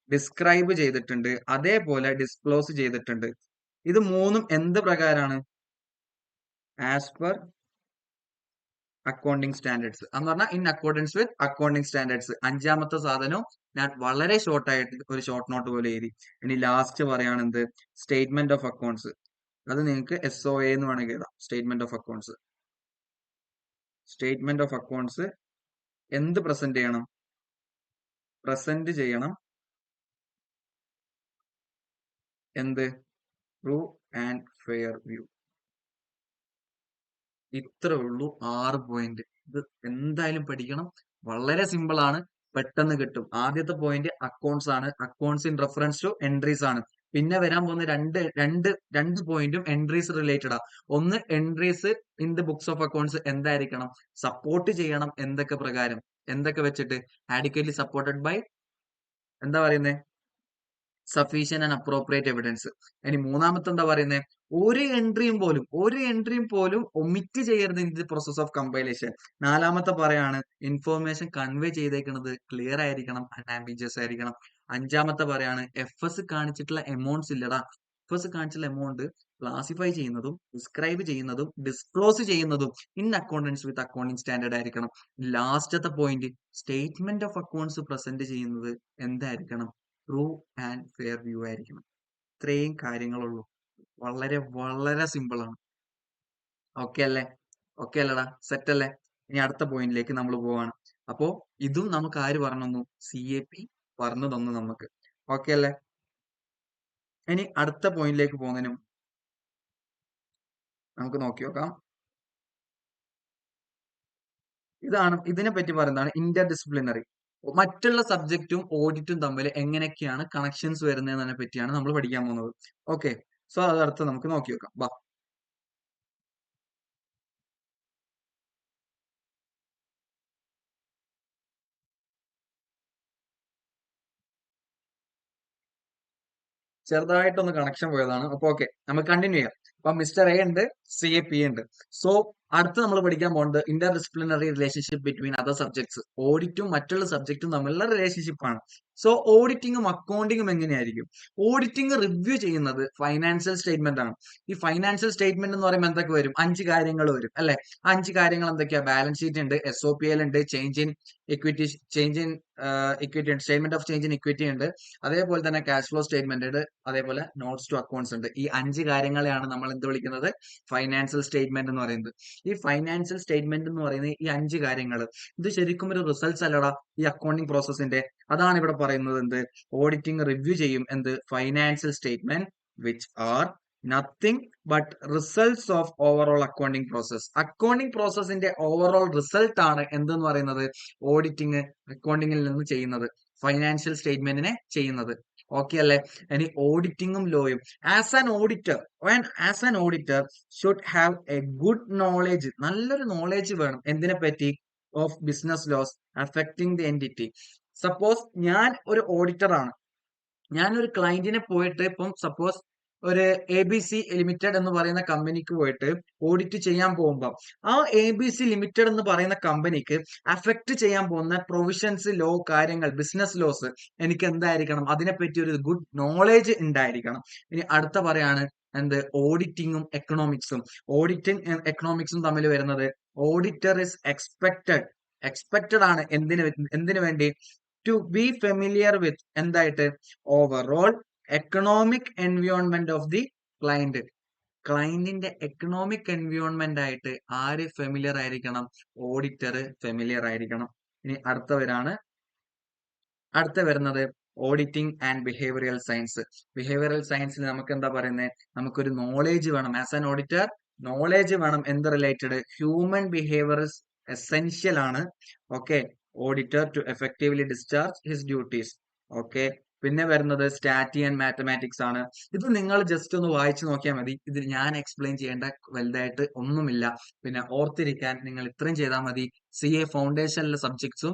ഡിസ്ക്രൈബ് ചെയ്തിട്ടുണ്ട്, അതേപോലെ ഡിസ്ക്ലോസ് ചെയ്തിട്ടുണ്ട്. ഇത് മൂന്നും എന്ത് പ്രകാരമാണ്? ആസ് പെർ അക്കൗണ്ടിങ് സ്റ്റാൻഡേർഡ്സ് എന്ന് പറഞ്ഞാൽ in accordance with accounting standards. 5ാമത്തെ സാധനവും ഞാൻ വളരെ ഷോർട്ടായിട്ട് ഒരു ഷോർട്ട് നോട്ട് പോലെ എഴുതി. ഇനി ലാസ്റ്റ് പറയാണ് എന്ത്? Statement of accounts. അത് നിങ്ങൾക്ക് SOA എന്ന് വേണമെങ്കിൽ എഴുതാം. സ്റ്റേറ്റ്മെന്റ് ഓഫ് അക്കൗണ്ട്സ് എന്ത് പ്രസന്റ് ചെയ്യണം? എന്ത്? True and fair view. ഇത്രേ ഉള്ളൂ 6 പോയിന്റ്. ഇത് എന്തായാലും പഠിക്കണം. വളരെ സിമ്പിൾ ആണ്, പെട്ടെന്ന് കിട്ടും. ആദ്യത്തെ പോയിന്റ് അക്കൗണ്ട്സ് ആണ്. Accounts in reference to entries ആണ്. പിന്നെ വരാൻ പോകുന്ന രണ്ട് പോയിന്റും എൻട്രീസ് റിലേറ്റഡ് ആ. ഒന്ന് entries in the books of accounts എന്തായിരിക്കണം? സപ്പോർട്ട് ചെയ്യണം. എന്തൊക്കെ പ്രകാരം? എന്തൊക്കെ വെച്ചിട്ട്? ആഡിക്വറ്റ്ലി സപ്പോർട്ടഡ് ബൈ എന്താ പറയുന്നത്? Sufficient and appropriate evidence. ഇനി 3ാമത്തെ എന്താ പറയുന്നത്? ഒരു എൻട്രിയും പോലും ഒമിറ്റ് ചെയ്യരുത് in the process of compilation. 4ാമത്തെ പറയാണ് ഇൻഫോർമേഷൻ കൺവേ ചെയ്തേക്കുന്നത് ക്ലിയർ ആയിരിക്കണം, അൺആംബിഗ്യസ് ആയിരിക്കണം. 5ാമത്തെ പറയാണ് എഫ് കാണിച്ചിട്ടുള്ള എമൗണ്ട്സ് ഇല്ലടാ. കാണിച്ചിട്ടുള്ള എമൗണ്ട് ക്ലാസിഫൈ ചെയ്യുന്നതും ഡിസ്ക്രൈബ് ചെയ്യുന്നതും ഡിസ്ക്ലോസ് ചെയ്യുന്നതും in accordance with accounting standard ആയിരിക്കണം. ലാസ്റ്റത്തെ point statement of accounts present ചെയ്യുന്നത് എന്തായിരിക്കണം? ട്രൂ ആൻഡ് ഫെയർ വ്യൂ ആയിരിക്കണം. ഇത്രയും കാര്യങ്ങളുള്ളൂ. വളരെ വളരെ സിമ്പിൾ ആണ്. ഓക്കെ അല്ലേ? ഓക്കെ അല്ലടാ? സെറ്റ് അല്ലേ? ഇനി അടുത്ത പോയിന്റിലേക്ക് നമ്മൾ പോവാണ്. അപ്പോ ഇതും നമുക്ക് ആര് പറഞ്ഞു തന്നു? CAP പറഞ്ഞു തന്നു നമുക്ക്. ഓക്കെ അല്ലേ? ഇനി അടുത്ത പോയിന്റിലേക്ക് പോകുന്നതിനും നമുക്ക് നോക്കി നോക്കാം. ഇതിനെ പറ്റി പറയുന്നതാണ് ഇന്റർ ഡിസിപ്ലിനറി. മറ്റുള്ള സബ്ജക്റ്റും ഓഡിറ്റും തമ്മിൽ എങ്ങനെയൊക്കെയാണ് കണക്ഷൻസ് വരുന്നതിനെ പറ്റിയാണ് നമ്മൾ പഠിക്കാൻ പോകുന്നത്. ഓക്കെ, സോ അതടുത്ത് നമുക്ക് നോക്കി നോക്കാം. ബാ. ചെറുതായിട്ടൊന്ന് കണക്ഷൻ പോയതാണ്. അപ്പൊ ഓക്കെ, നമുക്ക് കണ്ടിന്യൂ ചെയ്യാം. അപ്പൊ മിസ്റ്റർ എ ഉണ്ട്, CAP ഉണ്ട്. സോ അടുത്ത് നമ്മൾ പഠിക്കാൻ പോകുന്നത് interdisciplinary relationship between other subjects. ഓഡിറ്റും മറ്റുള്ള സബ്ജക്റ്റും തമ്മിലുള്ള റിലേഷൻഷിപ്പ് ആണ്. സോ ഓഡിറ്റിംഗും അക്കൗണ്ടിങ്ങും എങ്ങനെയായിരിക്കും? ഓഡിറ്റിംഗ് റിവ്യൂ ചെയ്യുന്നത് ഫൈനാൻഷ്യൽ സ്റ്റേറ്റ്മെന്റ് ആണ്. ഈ ഫൈനാൻഷ്യൽ സ്റ്റേറ്റ്മെന്റ് എന്ന് പറയുമ്പോൾ എന്തൊക്കെ വരും? 5 കാര്യങ്ങൾ വരും അല്ലെ? 5 കാര്യങ്ങൾ എന്തൊക്കെയാ? ബാലൻസ് ഷീറ്റ് ഉണ്ട്, SOPL ഉണ്ട്, ചേഞ്ച് ഇൻ ഇക്വിറ്റി ഉണ്ട്, statement of change in equity ഉണ്ട്, അതേപോലെ തന്നെ ക്യാഷ് ഫ്ലോ സ്റ്റേറ്റ്മെന്റ് ഉണ്ട്, അതേപോലെ നോട്ട്സ് ടു അക്കൗണ്ട്സ് ഉണ്ട്. ഈ 5 കാര്യങ്ങളെയാണ് നമ്മൾ എന്ത് വിളിക്കുന്നത്? ഫൈനാൻഷ്യൽ സ്റ്റേറ്റ്മെന്റ് എന്ന് പറയുന്നത്. ഈ ഫൈനാൻഷ്യൽ സ്റ്റേറ്റ്മെന്റ് എന്ന് പറയുന്ന ഈ 5 കാര്യങ്ങൾ ഇത് ശരിക്കും ഒരു റിസൾട്ട്സ് അല്ലടാ ഈ അക്കൗണ്ടിങ് പ്രോസസ്സിന്റെ. അതാണ് ഇവിടെ പറയുന്നത് എന്ത്? ഓഡിറ്റിംഗ് റിവ്യൂ ചെയ്യും എന്ത്? Financial statement which are nothing but results of overall accounting process. Accounting പ്രോസസ്സിന്റെ ഓവറോൾ റിസൾട്ട് ആണ് എന്തെന്ന് പറയുന്നത്? ഓഡിറ്റിംഗ് അക്കൗണ്ടിങ്ങിൽ നിന്ന് ചെയ്യുന്നത്, ഫൈനാൻഷ്യൽ സ്റ്റേറ്റ്മെന്റിനെ ചെയ്യുന്നത്. ഓക്കെ അല്ലേ? ഇനി ഓഡിറ്റിംഗും ലോയും. As an auditor should have a good knowledge. നല്ലൊരു നോളേജ് വേണം. എന്തിനെ പറ്റി? Of business laws affecting the entity. Suppose ഞാൻ ഒരു ഓഡിറ്റർ ആണ്. ഞാൻ ഒരു ക്ലയന്റിനെ പോയിട്ട് ഇപ്പം സപ്പോസ് ഒരു ABC ലിമിറ്റഡ് എന്ന് പറയുന്ന കമ്പനിക്ക് പോയിട്ട് ഓഡിറ്റ് ചെയ്യാൻ പോകുമ്പോൾ ആ ABC ലിമിറ്റഡ് എന്ന് പറയുന്ന കമ്പനിക്ക് അഫക്ട് ചെയ്യാൻ പോകുന്ന പ്രൊവിഷൻസ്, ലോ, കാര്യങ്ങൾ, ബിസിനസ് ലോസ് എനിക്ക് എന്തായിരിക്കണം? അതിനെപ്പറ്റി ഒരു ഗുഡ് നോളേജ് ഉണ്ടായിരിക്കണം. ഇനി അടുത്ത പറയാണ് എന്ത്? ഓഡിറ്റിങ്ങും എക്കണോമിക്സും. എക്കണോമിക്സും തമ്മിൽ വരുന്നത് ഓഡിറ്റർ ഇസ് എക്സ്പെക്റ്റഡ് ആണ്. എന്തിനു വേണ്ടി? ടു ബി ഫെമിലിയർ വിത്ത് എന്തായിട്ട്? Overall economic environment of the client. ക്ലയന്റിന്റെ എക്കണോമിക് എൻവയോൺമെന്റ് ആയിട്ട് ആര് ഫെമിലിയർ ആയിരിക്കണം? ഓഡിറ്റർ ഫെമിലിയർ ആയിരിക്കണം. ഇനി അടുത്ത വരുന്നത് auditing and behavioural science. Behavioural സയൻസിൽ നമുക്ക് എന്താ പറയുന്നത്? നമുക്കൊരു നോളേജ് വേണം. ആസ് ആൻ ഓഡിറ്റർ നോളേജ് വേണം. എന്ത് റിലേറ്റഡ്? ഹ്യൂമൻ ബിഹേവിയർ എസെൻഷ്യൽ ആണ്. Okay, auditor to effectively discharge his duties. Okay, പിന്നെ വരുന്നത് സ്റ്റാറ്റി ആൻഡ് മാത്തമാറ്റിക്സ് ആണ്. ഇത് നിങ്ങൾ ജസ്റ്റ് ഒന്ന് വായിച്ചു നോക്കിയാൽ മതി. ഇത് ഞാൻ എക്സ്പ്ലെയിൻ ചെയ്യേണ്ട വലുതായിട്ട് ഒന്നുമില്ല. പിന്നെ ഓർത്തിരിക്കാൻ നിങ്ങൾ ഇത്രയും ചെയ്താൽ മതി. CA ഫൗണ്ടേഷനിലെ സബ്ജക്ട്സും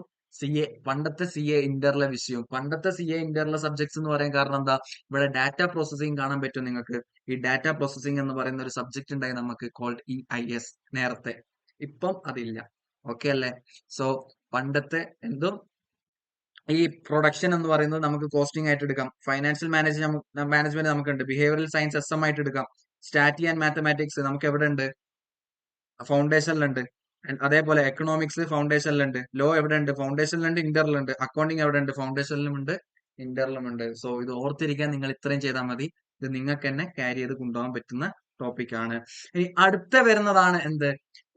പണ്ടത്തെ CA ഇന്ററിലെ വിഷയവും പണ്ടത്തെ CA ഇന്ററിലെ സബ്ജക്ട്സ് എന്ന് പറയാൻ കാരണം എന്താ, ഇവിടെ ഡാറ്റ പ്രോസസ്സിംഗ് കാണാൻ പറ്റും നിങ്ങൾക്ക്. ഈ ഡാറ്റ പ്രോസസ്സിംഗ് എന്ന് പറയുന്ന ഒരു സബ്ജക്ട് ഉണ്ടായി നമുക്ക് കോൾഡ് EIS നേരത്തെ. ഇപ്പം അതില്ല. ഓക്കെ അല്ലേ? സോ പണ്ടത്തെ എന്തും ഈ പ്രൊഡക്ഷൻ എന്ന് പറയുന്നത് നമുക്ക് കോസ്റ്റിംഗ് ആയിട്ട് എടുക്കാം. ഫൈനാൻഷ്യൽ മാനേജ്മെന്റ് നമുക്കുണ്ട്. ബിഹേവിയറൽ സയൻസ് SM ആയിട്ട് എടുക്കാം. സ്റ്റാറ്റി ആൻഡ് മാത്തമാറ്റിക്സ് നമുക്ക് എവിടെ ഉണ്ട്? ഫൗണ്ടേഷനിലുണ്ട്. അതേപോലെ എക്കണോമിക്സ് ഫൗണ്ടേഷനിലുണ്ട്. ലോ എവിടെ ഉണ്ട്? ഫൗണ്ടേഷനിലുണ്ട്, ഇന്ററിലുണ്ട്. അക്കൗണ്ടിങ് എവിടെ ഉണ്ട്? ഫൗണ്ടേഷനിലുമുണ്ട്, ഇന്ററിലുമുണ്ട്. സോ ഇത് ഓർത്തിരിക്കാൻ നിങ്ങൾ ഇത്രയും ചെയ്താൽ മതി. ഇത് നിങ്ങൾക്ക് തന്നെ ക്യാരി ചെയ്ത് കൊണ്ടുപോകാൻ പറ്റുന്ന ടോപ്പിക് ആണ്. ഇനി അടുത്ത വരുന്നതാണ് എന്ത്,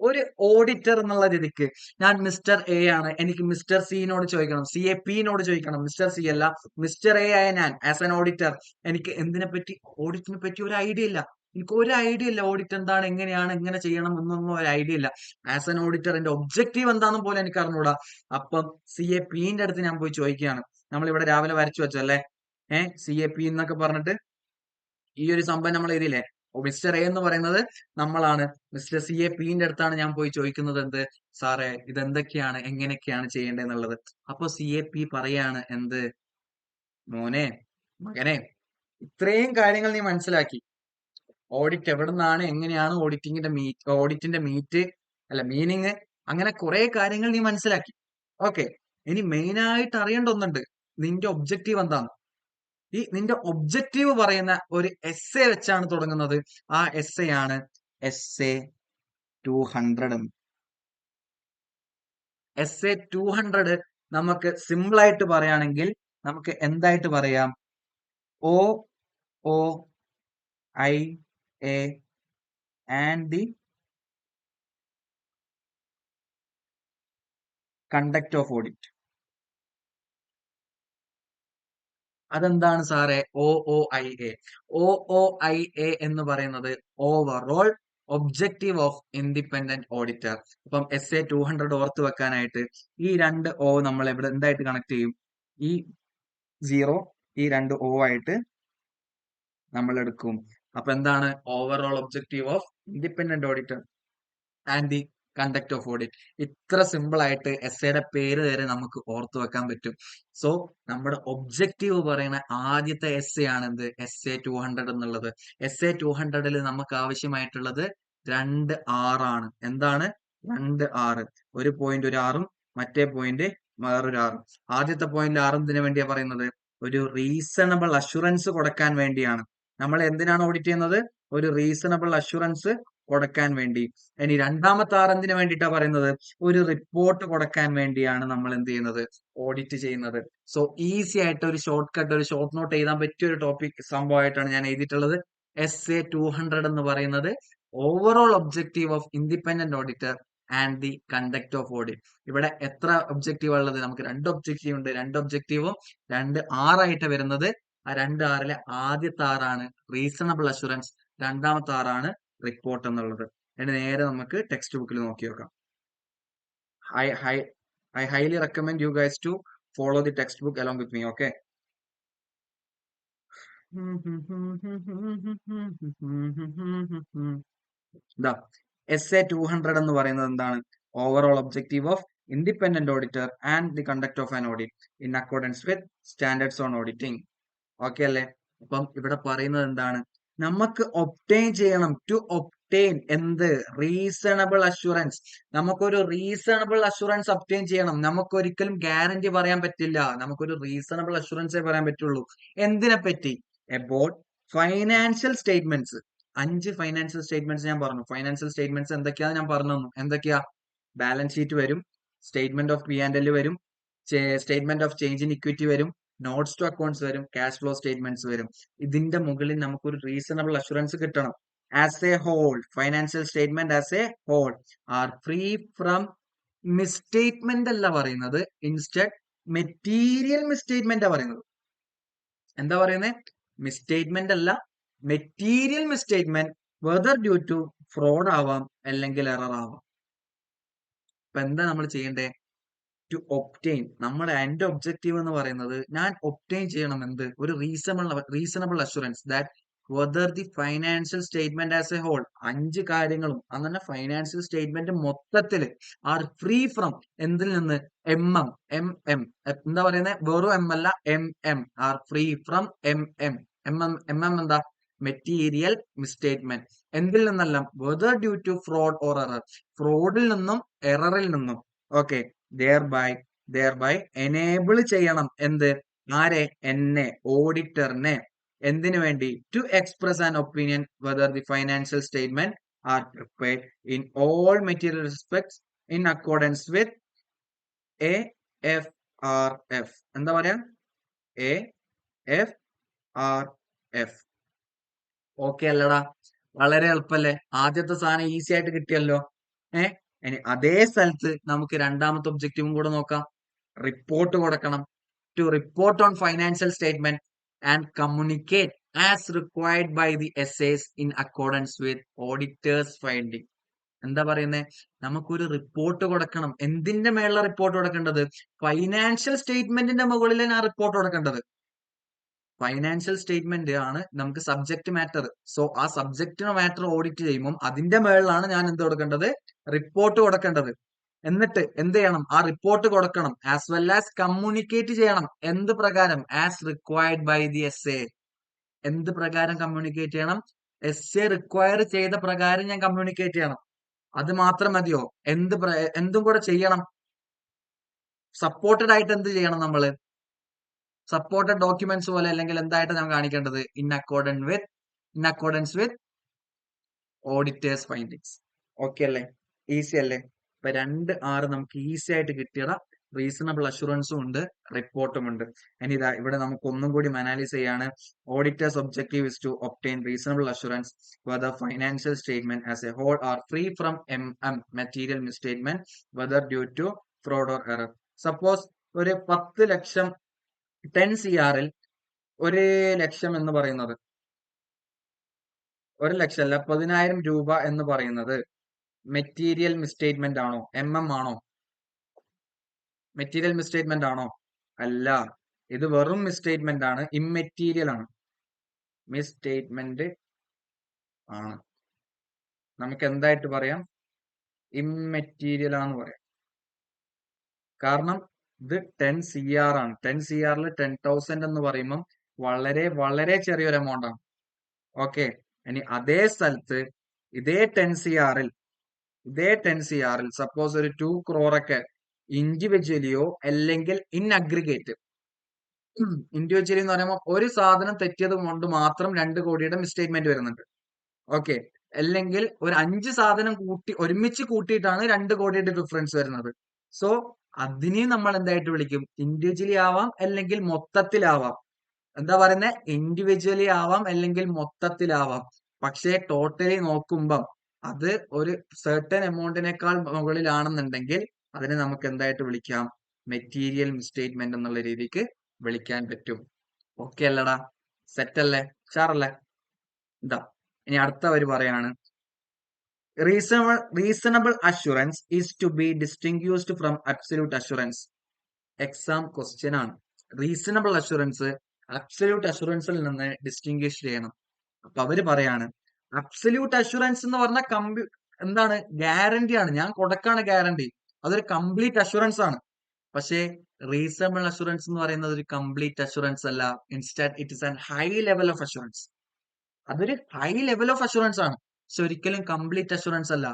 ഒരു ഓഡിറ്റർ എന്നുള്ള രീതിക്ക് ഞാൻ മിസ്റ്റർ A ആണ്, എനിക്ക് മിസ്റ്റർ സിനോട് ചോദിക്കണം, CAPനോട് ചോദിക്കണം, മിസ്റ്റർ C അല്ല, മിസ്റ്റർ A ആയ ഞാൻ ആസ് ആൻ ഓഡിറ്റർ എനിക്ക് എന്തിനെ പറ്റി, ഓഡിറ്റിനെ പറ്റി ഒരു ഐഡിയ ഇല്ല. എനിക്ക് ഒരു ഐഡിയ ഇല്ല. ഓഡിറ്റ് എന്താണ്, എങ്ങനെയാണ്, എങ്ങനെ ചെയ്യണം എന്നൊന്നും ഒരു ഐഡിയ ഇല്ല. ആസ് ആൻ ഓഡിറ്റർ എന്റെ ഒബ്ജക്റ്റീവ് എന്താണെന്ന് പോലും എനിക്ക് അറിഞ്ഞൂടാ. അപ്പം CAPന്റെ അടുത്ത് ഞാൻ പോയി ചോദിക്കുകയാണ്. നമ്മളിവിടെ രാവിലെ വരച്ചു വെച്ചല്ലേ, CAP എന്നൊക്കെ പറഞ്ഞിട്ട് ഈ ഒരു സംഭവം നമ്മൾ എഴുതിയില്ലേ, മിസ്റ്റർ A എന്ന് പറയുന്നത് നമ്മളാണ്. മിസ്റ്റർ CAPന്റെ അടുത്താണ് ഞാൻ പോയി ചോദിക്കുന്നത്, എന്ത് സാറേ ഇതെന്തൊക്കെയാണ്, എങ്ങനെയൊക്കെയാണ് ചെയ്യേണ്ടതെന്നുള്ളത്. അപ്പൊ CAP പറയാണ്, എന്ത് മോനെ, മകനെ, ഇത്രയും കാര്യങ്ങൾ നീ മനസ്സിലാക്കി, ഓഡിറ്റ് എവിടെ നിന്നാണ്, എങ്ങനെയാണ് ഓഡിറ്റിന്റെ മീനിങ്, അങ്ങനെ കുറെ കാര്യങ്ങൾ നീ മനസ്സിലാക്കി. ഓക്കെ, ഇനി മെയിൻ ആയിട്ട് അറിയേണ്ട ഒന്നുണ്ട്, നിന്റെ ഒബ്ജക്റ്റീവ് എന്താണ്. ഈ നിന്റെ ഒബ്ജക്റ്റീവ് പറയുന്ന ഒരു essay വെച്ചാണ് തുടങ്ങുന്നത്. ആ essay ആണ് essay 200. essay 200 നമുക്ക് സിമ്പിൾ ആയിട്ട് പറയുകയാണെങ്കിൽ നമുക്ക് എന്തായിട്ട് പറയാം, OOIA and the conduct of audit. അതെന്താണ് സാറേ OOIA? OOIA എന്ന് പറയുന്നത് overall objective of independent auditor. അപ്പം essay 200 ഓർത്ത് വെക്കാനായിട്ട് ഈ രണ്ട് O നമ്മൾ എവിടെ എന്തായിട്ട് കണക്ട് ചെയ്യും, ഈ 0 ഈ രണ്ട് O ആയിട്ട് നമ്മൾ എടുക്കും. അപ്പൊ എന്താണ് overall objective of independent auditor and the conduct of audit. ഇത്ര സിമ്പിൾ ആയിട്ട് എസ്സേയുടെ പേര് വരെ നമുക്ക് ഓർത്തു വെക്കാൻ പറ്റും. സോ നമ്മുടെ ഒബ്ജക്റ്റീവ് പറയുന്ന ആദ്യത്തെ essay ആണ് എന്ത്, essay 200 എന്നുള്ളത്. essay 200 നമുക്ക് ആവശ്യമായിട്ടുള്ളത് 2 R ആണ്. എന്താണ് 2 R? ഒരു പോയിന്റ് ഒരു ആറും മറ്റേ പോയിന്റ് വേറൊരു ആറും. ആദ്യത്തെ പോയിന്റ് ആറ് എന്തിനു വേണ്ടിയാ പറയുന്നത്, ഒരു റീസണബിൾ അഷുറൻസ് കൊടുക്കാൻ വേണ്ടിയാണ്. നമ്മൾ എന്തിനാണ് ഓഡിറ്റ് ചെയ്യുന്നത്, ഒരു റീസണബിൾ അഷുറൻസ് കൊടുക്കാൻ വേണ്ടി. ഇനി രണ്ടാമത്തെ ആർ എന്തിനു വേണ്ടിയിട്ടാ പറയുന്നത്, ഒരു റിപ്പോർട്ട് കൊടുക്കാൻ വേണ്ടിയാണ് നമ്മൾ എന്ത് ചെയ്യുന്നത്, ഓഡിറ്റ് ചെയ്യുന്നത്. സോ ഈസി ആയിട്ട് ഒരു ഷോർട്ട് കട്ട്, ഒരു ഷോർട്ട് നോട്ട് എഴുതാൻ പറ്റിയ ഒരു ടോപ്പിക് സംഭവമായിട്ടാണ് ഞാൻ എഴുതിയിട്ടുള്ളത്. essay 200 എന്ന് പറയുന്നത് overall objective of independent auditor and the conduct of audit. ഇവിടെ എത്ര ഒബ്ജക്റ്റീവ് ഉള്ളത്, നമുക്ക് 2 ഒബ്ജക്റ്റീവ് ഉണ്ട്. 2 ഒബ്ജക്റ്റീവും 2 ആറായിട്ട് വരുന്നത്. ആ 2 ആറിലെ ആദ്യത്തെ ആറാണ് റീസണബിൾ അഷുറൻസ്, രണ്ടാമത്തെ ആറാണ് റിപ്പോർട്ട് എന്നുള്ളത്. അതിന് നേരെ നമുക്ക് ടെക്സ്റ്റ് ബുക്കിൽ നോക്കി നോക്കാം. I highly recommend you guys to follow the textbook along with me, okay? essay 200 എന്ന് പറയുന്നത് എന്താണ്, overall objective of independent auditor and the conduct of an audit in accordance with standards on auditing. Okay അല്ലേ? അപ്പം ഇവിടെ പറയുന്നത് എന്താണ്, നമുക്ക് obtain ചെയ്യണം, ടു ഒബ്റ്റെയിൻ എന്ത്, റീസണബിൾ അഷുറൻസ്. നമുക്കൊരു റീസണബിൾ അഷുറൻസ് ഒബ്റ്റെയിൻ ചെയ്യണം. നമുക്കൊരിക്കലും ഗ്യാരണ്ടി പറയാൻ പറ്റില്ല, നമുക്കൊരു റീസണബിൾ അഷുറൻസേ പറയാൻ പറ്റുള്ളൂ. എന്തിനെ പറ്റി, about financial statements. 5 financial statements ഞാൻ പറഞ്ഞു. ഫൈനാൻഷ്യൽ സ്റ്റേറ്റ്മെന്റ്സ് എന്തൊക്കെയാന്ന് ഞാൻ പറഞ്ഞു തന്നു. എന്തൊക്കെയാ, ബാലൻസ് ഷീറ്റ് വരും, സ്റ്റേറ്റ്മെന്റ് ഓഫ് P&L വരും, statement of change in equity വരും, നോട്ട്സ് ടു അക്കൗണ്ട്സ് വരും, ക്യാഷ് ഫ്ലോ സ്റ്റേറ്റ്മെന്റ്സ് വരും. ഇതിന്റെ മുകളിൽ നമുക്കൊരു റീസണബിൾ അഷുറൻസ് കിട്ടണം. As a whole, financial statement as a whole are free from misstatement അല്ല പറയുന്നത്, ഇൻസ്റ്റഡ് മെറ്റീരിയൽ മിസ്സ്റ്റേറ്റ്മെന്റ് പറയുന്നത്. എന്താ പറയുന്നത്, മിസ്സ്റ്റേറ്റ്മെന്റ് അല്ല, material misstatement, whether due to fraud ആവാം അല്ലെങ്കിൽ എറർ ആവാം. അപ്പൊ എന്താ നമ്മൾ ചെയ്യേണ്ടേ, ടു ഒബ്റ്റെയിൻ. നമ്മുടെ എന്റെ ഒബ്ജക്റ്റീവ് എന്ന് പറയുന്നത് ഞാൻ ഒബ്റ്റെയിൻ ചെയ്യണം എന്ത്, ഒരു reasonable assurance that whether the financial statement as a whole, 5 കാര്യങ്ങളും അങ്ങനെ ഫൈനാൻഷ്യൽ സ്റ്റേറ്റ്മെന്റ് മൊത്തത്തില് ആർ ഫ്രീ ഫ്രം എന്തിൽ നിന്ന്, എം എം എം എം എന്താ പറയുന്നത്, വെറും എം അല്ല, M M are free from M M M M M M എന്താ, മെറ്റീരിയൽ മിസ്റ്റേറ്റ്മെന്റ്. എന്തിൽ നിന്നെല്ലാം, whether due to fraud or error, ഫ്രോഡിൽ നിന്നും എററിൽ നിന്നും. ഓക്കെ, ദെയർ ബൈ എനേബിൾ ചെയ്യണം എന്ത്, ആരെ, എന്നെ, ഓഡിറ്ററിനെ. എന്തിനു വേണ്ടി, to express an opinion whether the financial statement are prepared in all material respects in accordance with AFRF. എന്താ പറയാ, AFRF. ഓക്കെ അല്ലടാ, വളരെ എളുപ്പല്ലേ, ആദ്യത്തെ സാധനം ഈസി ആയിട്ട് കിട്ടിയല്ലോ. ഇനി അതേ സ്ഥലത്ത് നമുക്ക് രണ്ടാമത്തെ ഒബ്ജക്റ്റീവും കൂടെ നോക്കാം. റിപ്പോർട്ട് കൊടുക്കണം. To report on financial statement and communicate as required by the SS in accordance with auditors finding. എന്താ പറയുന്നത്, നമുക്കൊരു റിപ്പോർട്ട് കൊടുക്കണം. എന്തിന്റെ മേലുള്ള റിപ്പോർട്ട് കൊടുക്കേണ്ടത്, ഫൈനാൻഷ്യൽ സ്റ്റേറ്റ്മെന്റിന്റെ മുകളിൽ ഞാൻ റിപ്പോർട്ട് കൊടുക്കേണ്ടത്. ഫൈനാൻഷ്യൽ സ്റ്റേറ്റ്മെന്റ് ആണ് നമുക്ക് സബ്ജക്ട് മാറ്റർ. സോ ആ സബ്ജക്ട് മാറ്റർ ഓഡിറ്റ് ചെയ്യുമ്പോൾ അതിന്റെ മേളിലാണ് ഞാൻ എന്ത് കൊടുക്കേണ്ടത്, റിപ്പോർട്ട് കൊടുക്കേണ്ടത്. എന്നിട്ട് എന്ത് ചെയ്യണം, ആ റിപ്പോർട്ട് കൊടുക്കണം. ആസ് വെൽ ആസ് കമ്മ്യൂണിക്കേറ്റ് ചെയ്യണം. എന്ത് പ്രകാരം, as required by the SA. എന്ത് പ്രകാരം കമ്മ്യൂണിക്കേറ്റ് ചെയ്യണം, എസ്എ റിക്വയർ ചെയ്ത പ്രകാരം ഞാൻ കമ്മ്യൂണിക്കേറ്റ് ചെയ്യണം. അത് മാത്രം മതിയോ, എന്തും കൂടെ ചെയ്യണം. സപ്പോർട്ടഡ് ആയിട്ട് എന്ത് ചെയ്യണം, നമ്മള് സപ്പോർട്ടഡ് ഡോക്യുമെന്റ്സ് പോലെ, അല്ലെങ്കിൽ എന്തായിട്ട് ഞാൻ കാണിക്കേണ്ടത്, in accordance with auditors findings. Okay അല്ലേ, ഈസി അല്ലേ. ഇപ്പൊ 2 നമുക്ക് ഈസി ആയിട്ട് കിട്ടിയതാ. റീസണബിൾ അഷുറൻസും ഉണ്ട്, റിപ്പോർട്ടും ഉണ്ട്. ഇനി ഇതാ ഇവിടെ നമുക്ക് ഒന്നും കൂടി അനാലിസ് ചെയ്യാണ്. Auditors objective is to obtain reasonable assurance whether financial statement as a whole are free from material misstatement whether due to fraud or error. Suppose ഒരു 10 ലക്ഷം 10 CR-ൽ 1 ലക്ഷം എന്ന് പറയുന്നത്, 1 ലക്ഷം അല്ല, 10,000 രൂപ എന്ന് പറയുന്നത് മെറ്റീരിയൽ മിസ്റ്റേറ്റ്മെന്റ് ആണോ, ആണോ? മെറ്റീരിയൽ മിസ്റ്റേറ്റ്മെന്റ് ആണോ? അല്ല, ഇത് വെറും മിസ്റ്റേറ്റ്മെന്റ് ആണ്, ഇമ്മെറ്റീരിയൽ ആണ്. മിസ്റ്റേറ്റ്മെന്റ് ആണ്, നമുക്ക് എന്തായിട്ട് പറയാം, ഇമ്മെറ്റീരിയൽ ആണെന്ന് പറയാം. കാരണം ഇത് 10 CR ആണ്. 10 CR-ൽ 10,000 എന്ന് പറയുമ്പോൾ വളരെ വളരെ ചെറിയൊരു എമൗണ്ട് ആണ്. ഓക്കെ, ഇനി അതേ സ്ഥലത്ത് ഇതേ 10 CR-ൽ സപ്പോസ് ഒരു 2 crore ഒക്കെ ഇൻഡിവിജ്വലിയോ അല്ലെങ്കിൽ ഇൻ അഗ്രിഗേറ്റ്, ഇൻഡിവിജ്വലി എന്ന് പറയുമ്പോൾ ഒരു സാധനം തെറ്റിയത് കൊണ്ട് മാത്രം 2 കോടിയുടെ മിസ്റ്റേറ്റ്മെന്റ് വരുന്നുണ്ട്. ഓക്കെ, അല്ലെങ്കിൽ ഒരു 5 സാധനം ഒരുമിച്ച് കൂട്ടിയിട്ടാണ് 2 കോടിയുടെ ഡിഫറൻസ് വരുന്നത്. സോ അതിനെ നമ്മൾ എന്തായിട്ട് വിളിക്കും, ഇൻഡിവിജ്വലി ആവാം അല്ലെങ്കിൽ മൊത്തത്തിലാവാം. എന്താ പറയുന്നത്, ഇൻഡിവിജ്വലി ആവാം അല്ലെങ്കിൽ മൊത്തത്തിലാവാം. പക്ഷേ ടോട്ടലി നോക്കുമ്പം അത് ഒരു സെർട്ടൻ എമൗണ്ടിനേക്കാൾ മുകളിലാണെന്നുണ്ടെങ്കിൽ അതിനെ നമുക്ക് എന്തായിട്ട് വിളിക്കാം, മെറ്റീരിയൽ മിസ്റ്റേറ്റ്മെന്റ് എന്നുള്ള രീതിക്ക് വിളിക്കാൻ പറ്റും. ഓക്കെ അല്ലടാ, സെറ്റ് അല്ലേ, ഷാറല്ലേ? ഇതാ ഇനി അടുത്തവര് പറയാണ്, reasonable assurance is to be distinguished from absolute assurance. Exam question ആണ്. റീസണബിൾ അഷുറൻസ് അബ്സല്യൂട്ട് അഷുറൻസിൽ നിന്ന് ഡിസ്റ്റിങ്ക്വിഷ് ചെയ്യണം. അപ്പൊ അവര് പറയാണ്, അബ്സല്യൂട്ട് അഷുറൻസ് എന്ന് പറഞ്ഞാൽ എന്താണ്, ഗ്യാരണ്ടി ആണ്, ഞാൻ കൊടുക്കാണ് ഗ്യാരണ്ടി, അതൊരു കംപ്ലീറ്റ് അഷുറൻസ് ആണ്. പക്ഷേ റീസണബിൾ അഷുറൻസ് എന്ന് പറയുന്നത് ഒരു കംപ്ലീറ്റ് അഷുറൻസ് അല്ല. Instead it is an high level of assurance. അതൊരു ഹൈ ലെവൽ ഓഫ് അഷുറൻസ് ആണ്, പക്ഷെ ഒരിക്കലും കംപ്ലീറ്റ് അഷുറൻസ് അല്ല.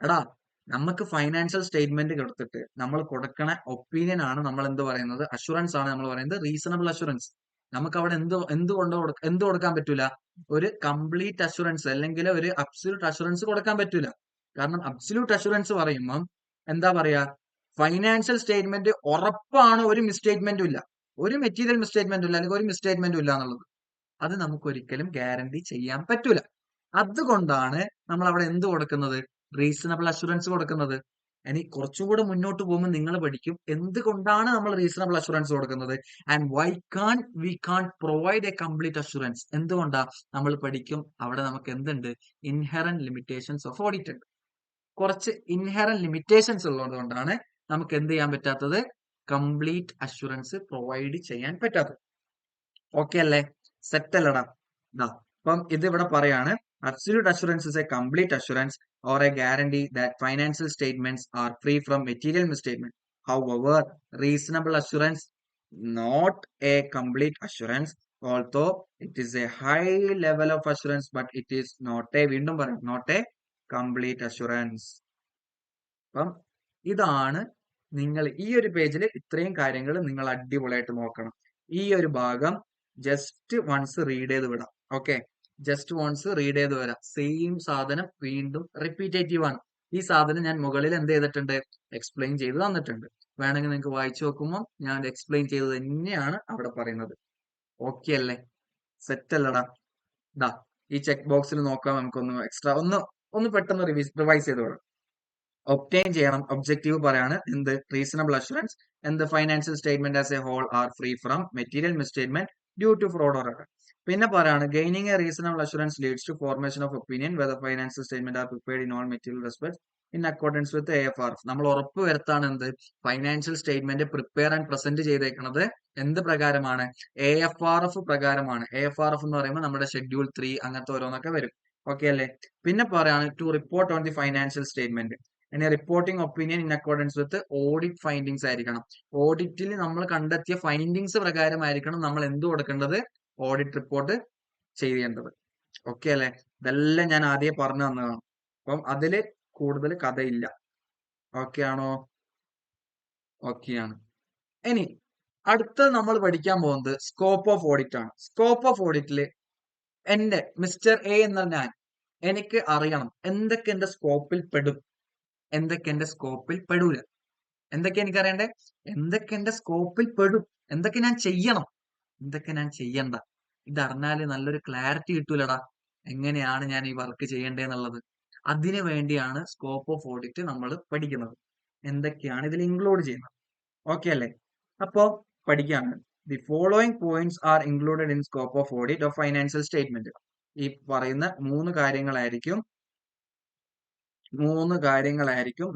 എടാ, നമുക്ക് ഫൈനാൻഷ്യൽ സ്റ്റേറ്റ്മെന്റ് കൊടുത്തിട്ട് നമ്മൾ കൊടുക്കണ ഒപ്പീനിയൻ ആണ് നമ്മൾ എന്ത് പറയുന്നത്, അഷുറൻസ് ആണ് നമ്മൾ പറയുന്നത് റീസണബിൾ അഷുറൻസ്. നമുക്ക് അവിടെ എന്ത് കൊടുക്കാൻ പറ്റൂല, ഒരു കംപ്ലീറ്റ് അഷുറൻസ് അല്ലെങ്കിൽ ഒരു അബ്സല്യൂട്ട് അഷുറൻസ് കൊടുക്കാൻ പറ്റൂല. കാരണം അബ്സല്യൂട്ട് അഷുറൻസ് പറയുമ്പോൾ എന്താ പറയാ, ഫൈനാൻഷ്യൽ സ്റ്റേറ്റ്മെന്റ് ഉറപ്പാണ്, ഒരു മിസ്റ്റേറ്റ്മെന്റും ഇല്ല, ഒരു മെറ്റീരിയൽ മിസ്റ്റേറ്റ്മെന്റും ഇല്ല, അല്ലെങ്കിൽ ഒരു മിസ്റ്റേറ്റ്മെന്റും ഇല്ല എന്നുള്ളത്. അത് നമുക്ക് ഒരിക്കലും ഗ്യാരണ്ടി ചെയ്യാൻ പറ്റൂല. അതുകൊണ്ടാണ് നമ്മൾ അവിടെ എന്ത് കൊടുക്കുന്നത്, റീസണബിൾ അഷുറൻസ് കൊടുക്കുന്നത്. ഇനി കുറച്ചും കൂടെ മുന്നോട്ട് പോകുമ്പോൾ നിങ്ങൾ പഠിക്കും എന്തുകൊണ്ടാണ് നമ്മൾ റീസണബിൾ അഷുറൻസ് കൊടുക്കുന്നത്, and why we can't provide a complete assurance. എന്തുകൊണ്ടാ നമ്മൾ പഠിക്കും, അവിടെ നമുക്ക് എന്തുണ്ട്, ഇൻഹെറന്റ് ലിമിറ്റേഷൻസ് ഓഫ് ഓഡിറ്റ് ഉണ്ട്. കുറച്ച് ഇൻഹെറന്റ് ലിമിറ്റേഷൻസ് ഉള്ളത് കൊണ്ടാണ് നമുക്ക് എന്ത് ചെയ്യാൻ പറ്റാത്തത്, കംപ്ലീറ്റ് അഷുറൻസ് പ്രൊവൈഡ് ചെയ്യാൻ പറ്റാത്തത്. ഓക്കെ അല്ലേ, സെറ്റ് അല്ലടാ? അപ്പം ഇത് ഇവിടെ പറയാണ് absolute assurance is a complete assurance or a guarantee that financial statements are free from material misstatement. However, reasonable assurance not a complete assurance, although it is a high level of assurance, but it is not a വീണ്ടും പറയാം not a complete assurance. അപ്പം ഇതാണ് നിങ്ങൾ ഈ ഒരു പേജിൽ ഇത്രയും കാര്യങ്ങൾ നിങ്ങൾ അടിപൊളിയായിട്ട് നോക്കണം. ഈ ഒരു ഭാഗം ജസ്റ്റ് വൺസ് റീഡ് ചെയ്ത് വിടാം. ഓക്കെ, ജസ്റ്റ് വൺസ് റീഡ് ചെയ്ത് വരാം. സെയിം സാധനം വീണ്ടും റിപ്പീറ്റേറ്റീവ് ആണ്. ഈ സാധനം ഞാൻ മുകളിൽ എന്ത് ചെയ്തിട്ടുണ്ട്, എക്സ്പ്ലെയിൻ ചെയ്ത് തന്നിട്ടുണ്ട്. വേണമെങ്കിൽ നിങ്ങൾക്ക് വായിച്ചു നോക്കുമ്പോൾ ഞാൻ എക്സ്പ്ലെയിൻ ചെയ്ത് തന്നെയാണ് അവിടെ പറയുന്നത്. ഓക്കെ അല്ലേ, സെറ്റ് അല്ലടാ? ദാ ഈ ചെക്ക് ബോക്സിൽ നോക്കാം, നമുക്കൊന്ന് എക്സ്ട്രാ ഒന്ന് പെട്ടെന്ന് റിവൈസ് ചെയ്ത് വിടാം. ഒബ്റ്റെയിൻ ചെയ്യണം. ഒബ്ജക്റ്റീവ് പറയാണ് എന്ത്, റീസണബിൾ അഷുറൻസ് എന്ത്, financial statement as a whole are free from material misstatement due to fraud or error. പിന്നെ പറയാണ് gaining a reasonable assurance leads to formation of opinion whether financial statement are prepared in all material respect in accordance with AFRF. നമ്മൾ ഉറപ്പ് വരുത്താണ് എന്ത്, financial statement prepare and present ചെയ്തേക്കുന്നത് എന്ത് പ്രകാരമാണ്, AFRF പ്രകാരമാണ്. AFRF എന്ന് പറയുമ്പോൾ നമ്മുടെ ഷെഡ്യൂൾ 3 അങ്ങനത്തെ ഓരോന്നൊക്കെ വരും. ഓക്കെ അല്ലേ? പിന്നെ പറയാണ് to report on the financial statement ഇനി reporting opinion in accordance with audit findings ആയിരിക്കണം. ഓഡിറ്റിൽ നമ്മൾ കണ്ടെത്തിയ ഫൈൻഡിങ്സ് പ്രകാരമായിരിക്കണം നമ്മൾ എന്ത് കൊടുക്കേണ്ടത്, ഓഡിറ്റ് റിപ്പോർട്ട് ചെയ്യേണ്ടത്. ഓക്കെ അല്ലെ? ഇതെല്ലാം ഞാൻ ആദ്യം പറഞ്ഞു തന്നതാണ്. അപ്പം അതില് കൂടുതൽ കഥയില്ല. ഓക്കെ ആണോ? ഓക്കെ ആണ്. ഇനി അടുത്ത നമ്മൾ പഠിക്കാൻ പോകുന്നത് സ്കോപ്പ് ഓഫ് ഓഡിറ്റ് ആണ്. സ്കോപ്പ് ഓഫ് ഓഡിറ്റില് എന്റെ മിസ്റ്റർ എ എന്ന ഞാൻ, എനിക്ക് അറിയണം എന്തൊക്കെ എന്റെ സ്കോപ്പിൽ പെടും, എന്തൊക്കെ എന്റെ സ്കോപ്പിൽ പെടൂല. എന്തൊക്കെ എനിക്കറിയണ്ടേ, എന്തൊക്കെ എന്റെ സ്കോപ്പിൽ പെടും, എന്തൊക്കെ ഞാൻ ചെയ്യണം, എന്തൊക്കെ ഞാൻ ചെയ്യണ്ട. ഇതറിഞ്ഞാല് നല്ലൊരു ക്ലാരിറ്റി കിട്ടൂലടാ, എങ്ങനെയാണ് ഞാൻ ഈ വർക്ക് ചെയ്യേണ്ടതെന്നുള്ളത്. അതിനു വേണ്ടിയാണ് സ്കോപ്പ് ഓഫ് ഓഡിറ്റ് നമ്മൾ പഠിക്കുന്നത്, എന്തൊക്കെയാണ് ഇതിൽ ഇൻക്ലൂഡ് ചെയ്യുന്നത്. ഓക്കെ അല്ലേ? അപ്പോ പഠിക്കാണ്. The following points are included in scope of audit of financial statement. ഈ പറയുന്ന മൂന്ന് കാര്യങ്ങളായിരിക്കും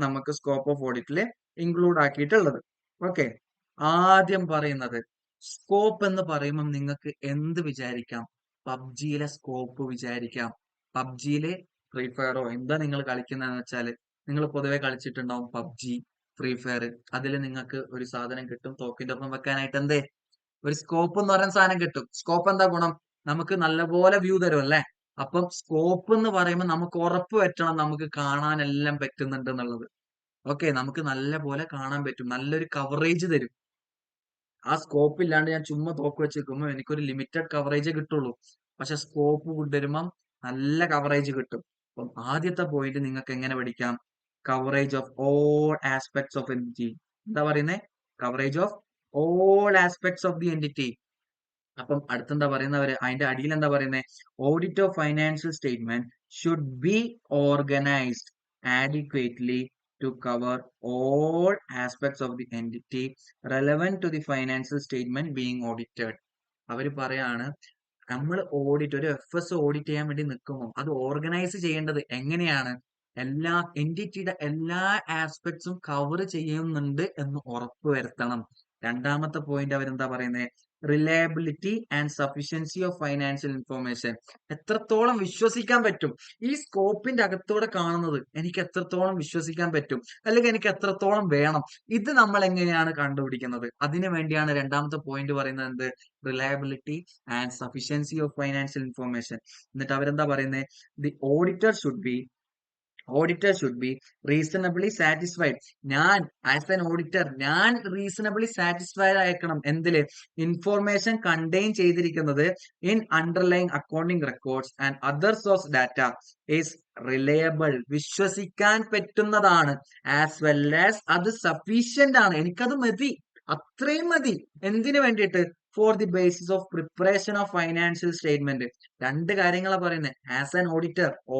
നമുക്ക് സ്കോപ്പ് ഓഫ് ഓഡിറ്റിൽ ഇൻക്ലൂഡ് ആക്കിയിട്ടുള്ളത്. ഓക്കെ, ആദ്യം പറയുന്നത് സ്കോപ്പ് എന്ന് പറയുമ്പോൾ നിങ്ങൾക്ക് എന്ത് വിചാരിക്കാം, പബ്ജിയിലെ സ്കോപ്പ് വിചാരിക്കാം. പബ്ജിയിലെ ഫ്രീ ഫയറോ എന്താ നിങ്ങൾ കളിക്കുന്നതെന്ന് വെച്ചാൽ, നിങ്ങൾ പൊതുവെ കളിച്ചിട്ടുണ്ടാവും പബ്ജി, ഫ്രീ ഫയർ. അതിൽ നിങ്ങൾക്ക് ഒരു സാധനം കിട്ടും തോക്കിന്റെ ഒപ്പം വെക്കാനായിട്ട്, എന്തേ, ഒരു സ്കോപ്പ് എന്ന് പറയുന്ന സാധനം കിട്ടും. സ്കോപ്പ് എന്താ ഗുണം, നമുക്ക് നല്ലപോലെ വ്യൂ തരും അല്ലേ. അപ്പം സ്കോപ്പ് എന്ന് പറയുമ്പോൾ നമുക്ക് ഉറപ്പ് പറ്റണം നമുക്ക് കാണാനെല്ലാം പറ്റുന്നുണ്ട് എന്നുള്ളത്. ഓക്കെ, നമുക്ക് നല്ല പോലെ കാണാൻ പറ്റും, നല്ലൊരു കവറേജ് തരും. ആ സ്കോപ്പ് ഇല്ലാണ്ട് ഞാൻ ചുമ്മാ തോക്ക് വെച്ചേക്കുമ്പോൾ എനിക്കൊരു ലിമിറ്റഡ് കവറേജേ കിട്ടുള്ളൂ. പക്ഷെ സ്കോപ്പ് കൊണ്ടുവരുമ്പം നല്ല കവറേജ് കിട്ടും. അപ്പം ആദ്യത്തെ പോയിന്റ് നിങ്ങൾക്ക് എങ്ങനെ പഠിക്കാം, coverage of all aspects of entity. എന്താ പറയുന്നത്, coverage of all aspects of the entity. അപ്പം അടുത്തെന്താ പറയുന്നവര്, അതിന്റെ അടിയിൽ എന്താ പറയുന്നത്, audit of financial statement should be organised adequately to cover all aspects of the entity relevant to the financial statement being audited. അവര് പറയാണ് നമ്മൾ ഓഡിറ്റ്, ഒരു FS ഓഡിറ്റ് ചെയ്യാൻ വേണ്ടി നിൽക്കുമ്പോൾ അത് ഓർഗനൈസ് ചെയ്യേണ്ടത് എങ്ങനെയാണ്, എല്ലാ എൻറ്റിറ്റിയുടെ എല്ലാ ആസ്പെക്ട്സും കവർ ചെയ്യുന്നുണ്ട് എന്ന് ഉറപ്പ് വരുത്തണം. രണ്ടാമത്തെ പോയിന്റ് അവരെന്താ പറയുന്നത്, reliability and sufficiency of financial information. എത്രത്തോളം വിശ്വസിക്കാൻ പറ്റും, ഈ സ്കോപ്പിന്റെ അകത്തൂടെ കാണുന്നത് എനിക്ക് എത്രത്തോളം വിശ്വസിക്കാൻ പറ്റും, അല്ലെങ്കിൽ എനിക്ക് എത്രത്തോളം വേണം, ഇത് നമ്മൾ എങ്ങനെയാണ് കണ്ടുപിടിക്കുന്നത്. അതിനു വേണ്ടിയാണ് രണ്ടാമത്തെ പോയിന്റ് പറയുന്നത് എന്ത്, reliability and sufficiency of financial information. എന്നിട്ട് അവരെന്താ പറയുന്നത്, the auditor should be reasonably satisfied. ഞാൻ ആസ് എൻ ഓഡിറ്റർ ഞാൻ റീസണബിളി സാറ്റിസ്ഫൈഡ് ആയിരിക്കണം എന്തില്, ഇൻഫോർമേഷൻ കണ്ടെയ്ൻ ചെയ്തിരിക്കുന്നത് in underlying accounting records and other source data is reliable, വിശ്വസിക്കാൻ പറ്റുന്നതാണ്. ആസ് വെൽ ആസ് അത് സഫീഷ്യന്റ് ആണ്, എനിക്കത് മതി, അത്രയും മതി. എന്തിനു വേണ്ടിയിട്ട്, for the basis of preparation of financial statement. രണ്ട് കാര്യങ്ങളാണ് പറയുന്നത്. ആസ് ആൻ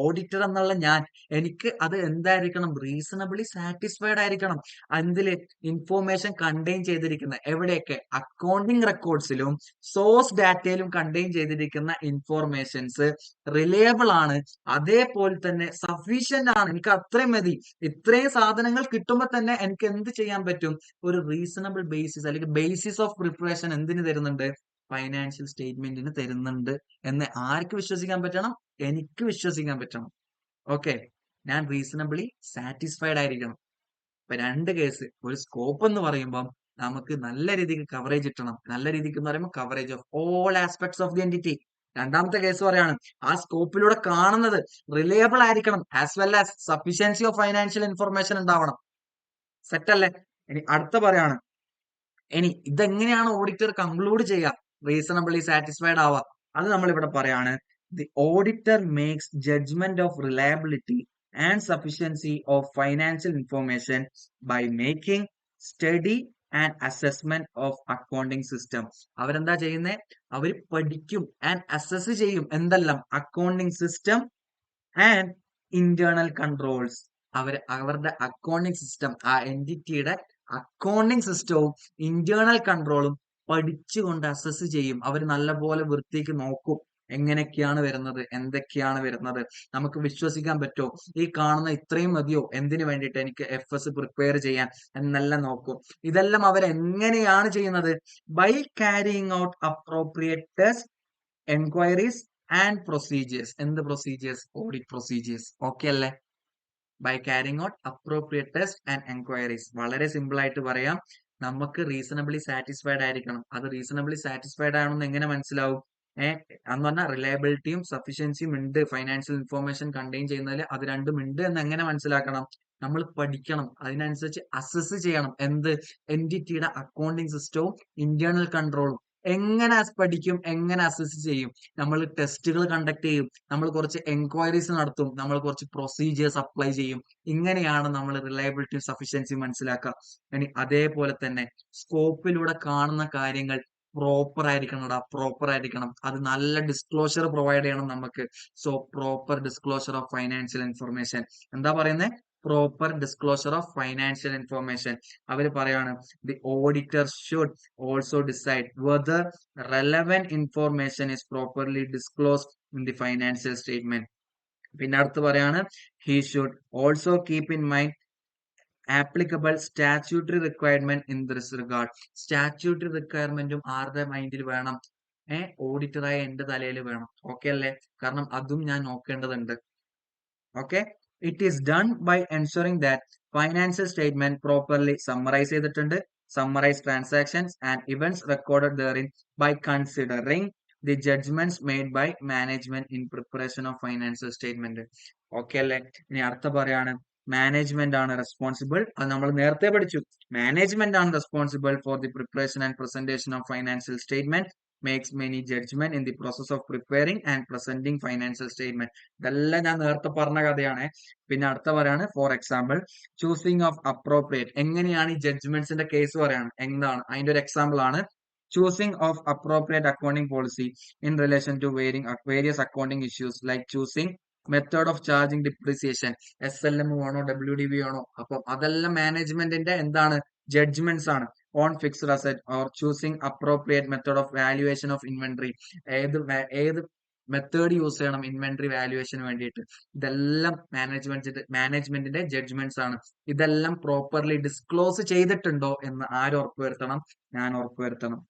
ഓഡിറ്റർ എന്നുള്ള ഞാൻ, എനിക്ക് അത് എന്തായിരിക്കണം, റീസണബിളി സാറ്റിസ്ഫൈഡ് ആയിരിക്കണം. അതില് ഇൻഫോർമേഷൻ കണ്ടെയ്ൻ ചെയ്തിരിക്കുന്ന എവിടെയൊക്കെ, അക്കൗണ്ടിങ് റെക്കോർഡ്സിലും സോഴ്സ് ഡാറ്റയിലും കണ്ടെയ്ൻ ചെയ്തിരിക്കുന്ന ഇൻഫോർമേഷൻസ് റിലയബിൾ ആണ്, അതേപോലെ തന്നെ സഫീഷ്യന്റ് ആണ്, എനിക്ക് അത്രയും മതി. ഇത്രയും സാധനങ്ങൾ കിട്ടുമ്പോൾ തന്നെ എനിക്ക് എന്ത് ചെയ്യാൻ പറ്റും, ഒരു റീസണബിൾ ബേസിസ് അല്ലെങ്കിൽ ബേസിസ് ഓഫ് പ്രിപ്പറേഷൻ എന്തിനു തരുന്നുണ്ട്, ഫൈനാൻഷ്യൽ സ്റ്റേറ്റ്മെന്റിന് തരുന്നുണ്ട് എന്ന് ആർക്ക് വിശ്വസിക്കാൻ പറ്റണം? എനിക്ക് വിശ്വസിക്കാൻ പറ്റണം. ഓക്കെ, ഞാൻ റീസണബിളി സാറ്റിസ്ഫൈഡ് ആയിരിക്കണം. ഇപ്പൊ രണ്ട് കേസ്, ഒരു സ്കോപ്പ് എന്ന് പറയുമ്പോൾ നമുക്ക് നല്ല രീതിക്ക് കവറേജ് കിട്ടണം. നല്ല രീതിക്ക് എന്ന് പറയുമ്പോൾ coverage of all aspects of the entity. രണ്ടാമത്തെ കേസ് പറയാണ് ആ സ്കോപ്പിലൂടെ കാണുന്നത് റിലയബിൾ ആയിരിക്കണം, as well as sufficiency of financial information ഉണ്ടാവണം. സെറ്റ് അല്ലേ? ഇനി അടുത്ത പറയാണ്, ഇനി ഇതെങ്ങനെയാണ് ഓഡിറ്റർ കൺക്ലൂഡ് ചെയ്യുക റീസണബിളി സാറ്റിസ്ഫൈഡ് ആവുക? അത് നമ്മൾ ഇവിടെ പറയാണ്, the auditor makes judgment of reliability and sufficiency of financial information by making study and assessment of accounting system. അവരെന്താ ചെയ്യുന്നത്? അവർ പഠിക്കും ആൻഡ് അസസ് ചെയ്യും എന്തെല്ലാം? Accounting system and internal controls. അവരുടെ അക്കൗണ്ടിങ് സിസ്റ്റം, ആ എൻറ്റിറ്റിയുടെ അക്കൗണ്ടിങ് സിസ്റ്റവും ഇന്റേണൽ കൺട്രോളും പഠിച്ചുകൊണ്ട് അസസ് ചെയ്യും. അവർ നല്ലപോലെ വൃത്തിക്ക് നോക്കും എങ്ങനെയൊക്കെയാണ് വരുന്നത്, എന്തൊക്കെയാണ് വരുന്നത്, നമുക്ക് വിശ്വസിക്കാൻ പറ്റുമോ, ഈ കാണുന്ന ഇത്രയും മതിയോ എന്തിനു വേണ്ടിയിട്ട് എനിക്ക് FS പ്രിപ്പയർ ചെയ്യാൻ എന്നെല്ലാം നോക്കും. ഇതെല്ലാം അവരെങ്ങനെയാണ് ചെയ്യുന്നത്? By carrying out appropriate test, enquiries and procedures. എന്ത് പ്രൊസീജിയേഴ്സ്? Audit procedures. ഓക്കെ അല്ലേ? By carrying out appropriate test and enquiries. വളരെ സിമ്പിൾ ആയിട്ട് പറയാം, നമുക്ക് റീസണബിളി സാറ്റിസ്ഫൈഡ് ആയിരിക്കണം. അത് റീസണബിളി സാറ്റിസ്ഫൈഡ് ആണെന്ന് എങ്ങനെ മനസ്സിലാവും? എന്ന് പറഞ്ഞാൽ റിലയബിലിറ്റിയും സഫിഷ്യൻസിയും ഉണ്ട് ഫൈനാൻഷ്യൽ ഇൻഫോർമേഷൻ കണ്ടെയ്ൻ ചെയ്യുന്നതിൽ, അത് രണ്ടും ഉണ്ട് എന്ന് എങ്ങനെ മനസ്സിലാക്കണം? നമ്മൾ പഠിക്കണം, അതിനനുസരിച്ച് അസസ് ചെയ്യണം. എന്ത്? എൻറ്റിറ്റിയുടെ അക്കൗണ്ടിങ് സിസ്റ്റവും ഇന്റേണൽ കൺട്രോളും. എങ്ങനെ പഠിക്കും, എങ്ങനെ അസസ് ചെയ്യും? നമ്മൾ ടെസ്റ്റുകൾ കണ്ടക്ട് ചെയ്യും, നമ്മൾ കുറച്ച് എൻക്വയറീസ് നടത്തും, നമ്മൾ കുറച്ച് പ്രൊസീജിയേഴ്സ് അപ്ലൈ ചെയ്യും. ഇങ്ങനെയാണ് നമ്മൾ റിലയബിലിറ്റി സഫിഷ്യൻസി മനസ്സിലാക്കുക. ഇനി അതേപോലെ തന്നെ സ്കോപ്പിലൂടെ കാണുന്ന കാര്യങ്ങൾ പ്രോപ്പർ ആയിരിക്കണടാ, പ്രോപ്പർ ആയിരിക്കണം. അത് നല്ല ഡിസ്ക്ലോഷർ പ്രൊവൈഡ് ചെയ്യണം നമുക്ക്. So proper disclosure of financial information. എന്താ പറയുന്നത്? Proper disclosure of financial information. അവർ പറയാണ്, the auditor should also decide whether relevant information is properly disclosed in the financial statement. പിന്നെ അടുത്ത് പറയാണ്, he should also keep in mind applicable statutory requirement in this regard. Statutory റിക്വയർമെന്റും ആരുടെ മൈൻഡിൽ വേണം? ഓഡിറ്ററായ എന്റെ തലയിൽ വേണം. ഓക്കെ അല്ലേ? കാരണം അതും ഞാൻ നോക്കേണ്ടതുണ്ട്. Okay, it is done by ensuring that financial statement properly summarise ചെയ്തിട്ടുണ്ട്, summarise transactions and events recorded therein by considering the judgments made by management in preparation of financial statement. Okay അല്ലേ? ഇനി അടുത്ത പറയാണ്, മാനേജ്മെന്റ് ആണ് responsible. അത് നമ്മൾ നേരത്തെ പഠിച്ചു. മാനേജ്മെന്റ് ആണ് responsible for the preparation and presentation of financial statement, makes many judgment in the process of preparing and presenting financial statement. ഇതെല്ലാം ഞാൻ നേരത്തെ പറഞ്ഞ കഥയാണ്. പിന്നെ അടുത്ത പറയാണ്, for example choosing of appropriate. എങ്ങനെയാണ് ഈ ജഡ്ജ്മെന്റ്സിന്റെ കേസ് പറയാണ്? എന്താണ് അതിന്റെ ഒരു എക്സാമ്പിൾ ആണ് choosing of appropriate accounting policy in relation to various accounting issues like choosing method of charging depreciation, SLM ആണോ WDV ആണോ. അപ്പം അതെല്ലാം മാനേജ്മെന്റിന്റെ എന്താണ്? ജഡ്ജ്മെന്റ്സ് ആണ്. On fixed asset or choosing appropriate method of valuation of inventory. ഏത് method use ചെയ്യണം inventory വാല്യുവേഷന് വേണ്ടിയിട്ട്. ഇതെല്ലാം മാനേജ്മെന്റിന്റെ ജഡ്ജ്മെന്റ്സ് ആണ്. ഇതെല്ലാം പ്രോപ്പർലി ഡിസ്ക്ലോസ് ചെയ്തിട്ടുണ്ടോ എന്ന് ആര് ഉറപ്പുവരുത്തണം? ഞാൻ ഉറപ്പുവരുത്തണം.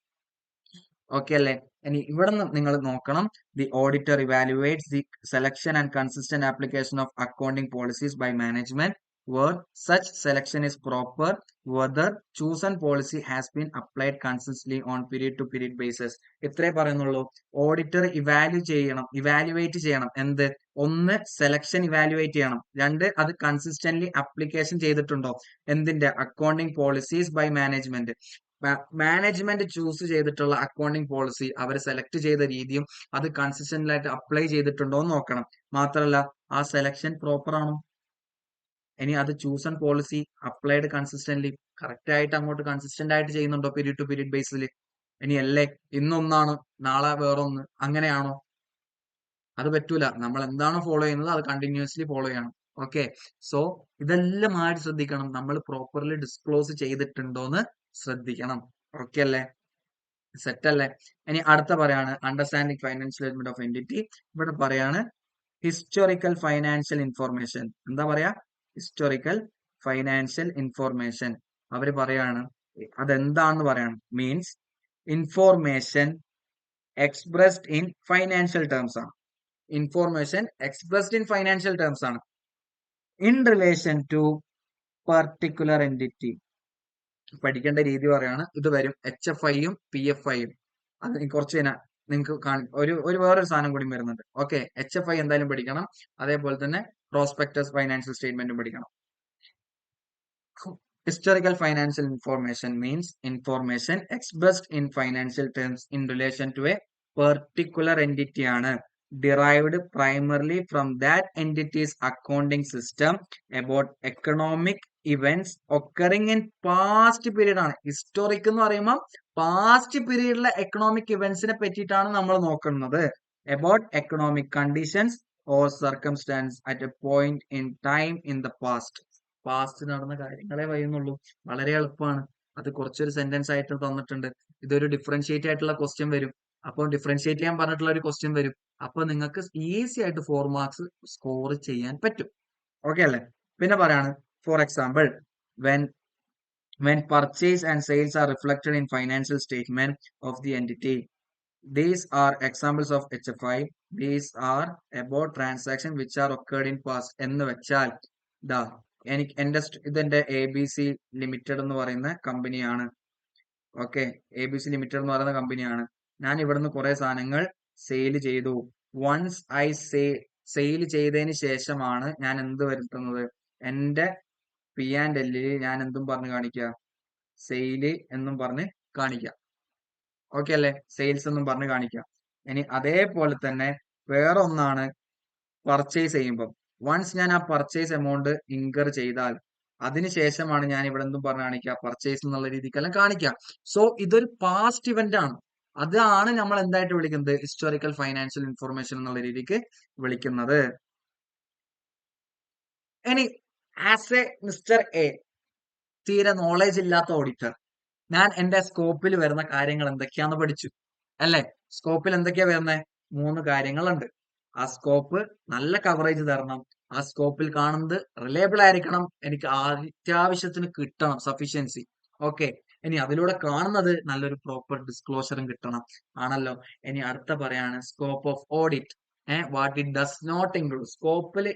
ഓക്കെ അല്ലേ? ഇനി ഇവിടെ നിന്ന് നിങ്ങൾ നോക്കണം, the auditor evaluates the selection and consistent application of accounting policies by management where such selection is proper, whether chosen policy has been applied consistently on period to period basis. ഇത്രേ പറയുന്നുള്ളൂ. Auditor evaluate ചെയ്യണം. എന്ത്? ഒന്ന്, selection evaluate ചെയ്യണം. രണ്ട്, അത് consistently application ചെയ്തിട്ടുണ്ടോ? എന്തിന്റെ? Accounting policies by management. Management choose ചെയ്തിട്ടുള്ള അക്കൗണ്ടിംഗ് പോളിസി അവർ സെലക്ട് ചെയ്ത രീതിയും അത് കൺസിസ്റ്റന്റ് ആയിട്ട് അപ്ലൈ ചെയ്തിട്ടുണ്ടോ എന്ന് നോക്കണം. മാത്രമല്ല, ആ സെലക്ഷൻ പ്രോപ്പർ ആണോ? ഇനി അത് chosen policy applied consistently correct ആയിട്ട് അങ്ങോട്ട് കൺസിസ്റ്റന്റ് ആയിട്ട് ചെയ്യുന്നുണ്ടോ പീരീഡ് ടു പീരീഡ് ബേസിൽ? ഇനി അല്ലേ ഇന്നൊന്നാണ് നാളെ വേറൊന്ന്, അങ്ങനെയാണോ? അത് പറ്റൂല. നമ്മൾ എന്താണോ ഫോളോ ചെയ്യുന്നത് അത് കണ്ടിന്യൂസ്ലി ഫോളോ ചെയ്യണം. ഓക്കെ, സോ ഇതെല്ലാം ആര് ശ്രദ്ധിക്കണം? നമ്മൾ പ്രോപ്പർലി ഡിസ്ക്ലോസ് ചെയ്തിട്ടുണ്ടോന്ന് ശ്രദ്ധിക്കണം. ഓക്കെ അല്ലേ? സെറ്റ് അല്ലേ? ഇനി അടുത്ത പറയാണ് understanding financial statement of entity. ഇവിടെ പറയാണ് ഹിസ്റ്റോറിക്കൽ ഫൈനാൻഷ്യൽ ഇൻഫോർമേഷൻ. എന്താ പറയാ? Historical financial information. അവര് പറയാണ് അതെന്താണെന്ന് പറയാണ്. Means information expressed in financial terms ആണ്. Information expressed in financial terms ആണ്. In relation to particular entity. പഠിക്കേണ്ട രീതി പറയാണ്. ഇത് വരും HFIയും PFIയും. അത് കുറച്ച് നിങ്ങൾക്ക് ഒരു വേറൊരു സാധനം കൂടി വരുന്നുണ്ട്. ഓക്കെ, HFI എന്തായാലും പഠിക്കണം. അതേപോലെ തന്നെ പ്രോസ്പെക്ടസ് ഫൈനാൻഷ്യൽ സ്റ്റേറ്റ്മെന്റും പഠിക്കണം. Historical financial information means information expressed in financial terms in relation to a particular entity ആണ്. Derived primarily from that entity's accounting system about economic events occurring in past period ആണ്. Historic എന്ന് പറയുമ്പോൾ past പീരീഡിലെ economic ഇവന്റ്സിനെ പറ്റിയിട്ടാണ് നമ്മൾ നോക്കുന്നത്. About economic conditions or circumstance at a point in time in the past. Past നടന്ന കാര്യങ്ങളെ പറയുന്നുള്ളൂ. വളരെ എളുപ്പമാണ്. അത് കുറച്ചൊരു സെന്റൻസ് ആയിട്ട് തന്നിട്ടുണ്ട്. ഇതൊരു ഡിഫറൻഷിയേറ്റ് ആയിട്ടുള്ള ക്വസ്റ്റ്യൻ വരും. അപ്പോൾ ഡിഫറൻഷിയേറ്റ് ചെയ്യാൻ പറഞ്ഞിട്ടുള്ള ഒരു ക്വസ്റ്റ്യൻ വരും. അപ്പൊ നിങ്ങൾക്ക് ഈസി ആയിട്ട് 4 മാർക്സ് സ്കോർ ചെയ്യാൻ പറ്റും. ഓക്കെ അല്ലേ? പിന്നെ പറയാണ്, for example when purchase and sales are reflected in financial statement of the entity. These are examples of HFI. These are about transaction which are occurred in past. എന്ന് വെച്ചാൽ ഇതെന്റെ ABC limited എന്ന് പറയുന്ന കമ്പനിയാണ്. Okay, ABC limited എന്ന് പറയുന്ന കമ്പനിയാണ്. ഞാൻ ഇവിടുന്ന് കുറെ സാധനങ്ങൾ സെയിൽ ചെയ്തു. വൺസ് ഐ സെയിൽ ചെയ്തതിന് ശേഷമാണ് ഞാൻ എന്ത് വരുത്തുന്നത്? എന്റെ P&L ഞാൻ എന്തും പറഞ്ഞ് കാണിക്കുക? സെയില് എന്നും പറഞ്ഞ് കാണിക്കുക. ഓക്കെ അല്ലേ? സെയിൽസ് എന്നും പറഞ്ഞ് കാണിക്കുക. ഇനി അതേപോലെ തന്നെ വേറെ ഒന്നാണ് പർച്ചേസ് ചെയ്യുമ്പോൾ. വൺസ് ഞാൻ ആ പർച്ചേസ് എമൗണ്ട് ഇൻകർ ചെയ്താൽ അതിനുശേഷമാണ് ഞാൻ ഇവിടെ എന്തും പറഞ്ഞ് കാണിക്കുക? പർച്ചേസ് എന്നുള്ള രീതിക്കെല്ലാം കാണിക്കുക. സോ ഇതൊരു പാസ്റ്റ് ഇവന്റ് ആണ്. അതാണ് നമ്മൾ എന്തായിട്ട് വിളിക്കുന്നത്? ഹിസ്റ്റോറിക്കൽ ഫൈനാൻഷ്യൽ ഇൻഫർമേഷൻ എന്നുള്ള രീതിക്ക് വിളിക്കുന്നത്. ഇനി ആസ് എ മിസ്റ്റർ എ, തീരെ നോളേജ് ഇല്ലാത്ത ഓഡിറ്റർ, ഞാൻ എന്റെ സ്കോപ്പിൽ വരുന്ന കാര്യങ്ങൾ എന്തൊക്കെയാന്ന് പഠിച്ചു അല്ലെ? സ്കോപ്പിൽ എന്തൊക്കെയാ വരുന്നത്? 3 കാര്യങ്ങളുണ്ട്. ആ സ്കോപ്പ് നല്ല കവറേജ് തരണം. ആ സ്കോപ്പിൽ കാണുന്നത് റിലയബിൾ ആയിരിക്കണം. എനിക്ക് അത്യാവശ്യത്തിന് കിട്ടണം, സഫിഷ്യൻസി. ഓക്കെ, ഇനി അതിലൂടെ കാണുന്നത് നല്ലൊരു പ്രോപ്പർ ഡിസ്ക്ലോഷറും കിട്ടണം. ആണല്ലോ? ഇനി അടുത്ത പറയാണ് scope of audit. What it does not include. സ്കോപ്പിൽ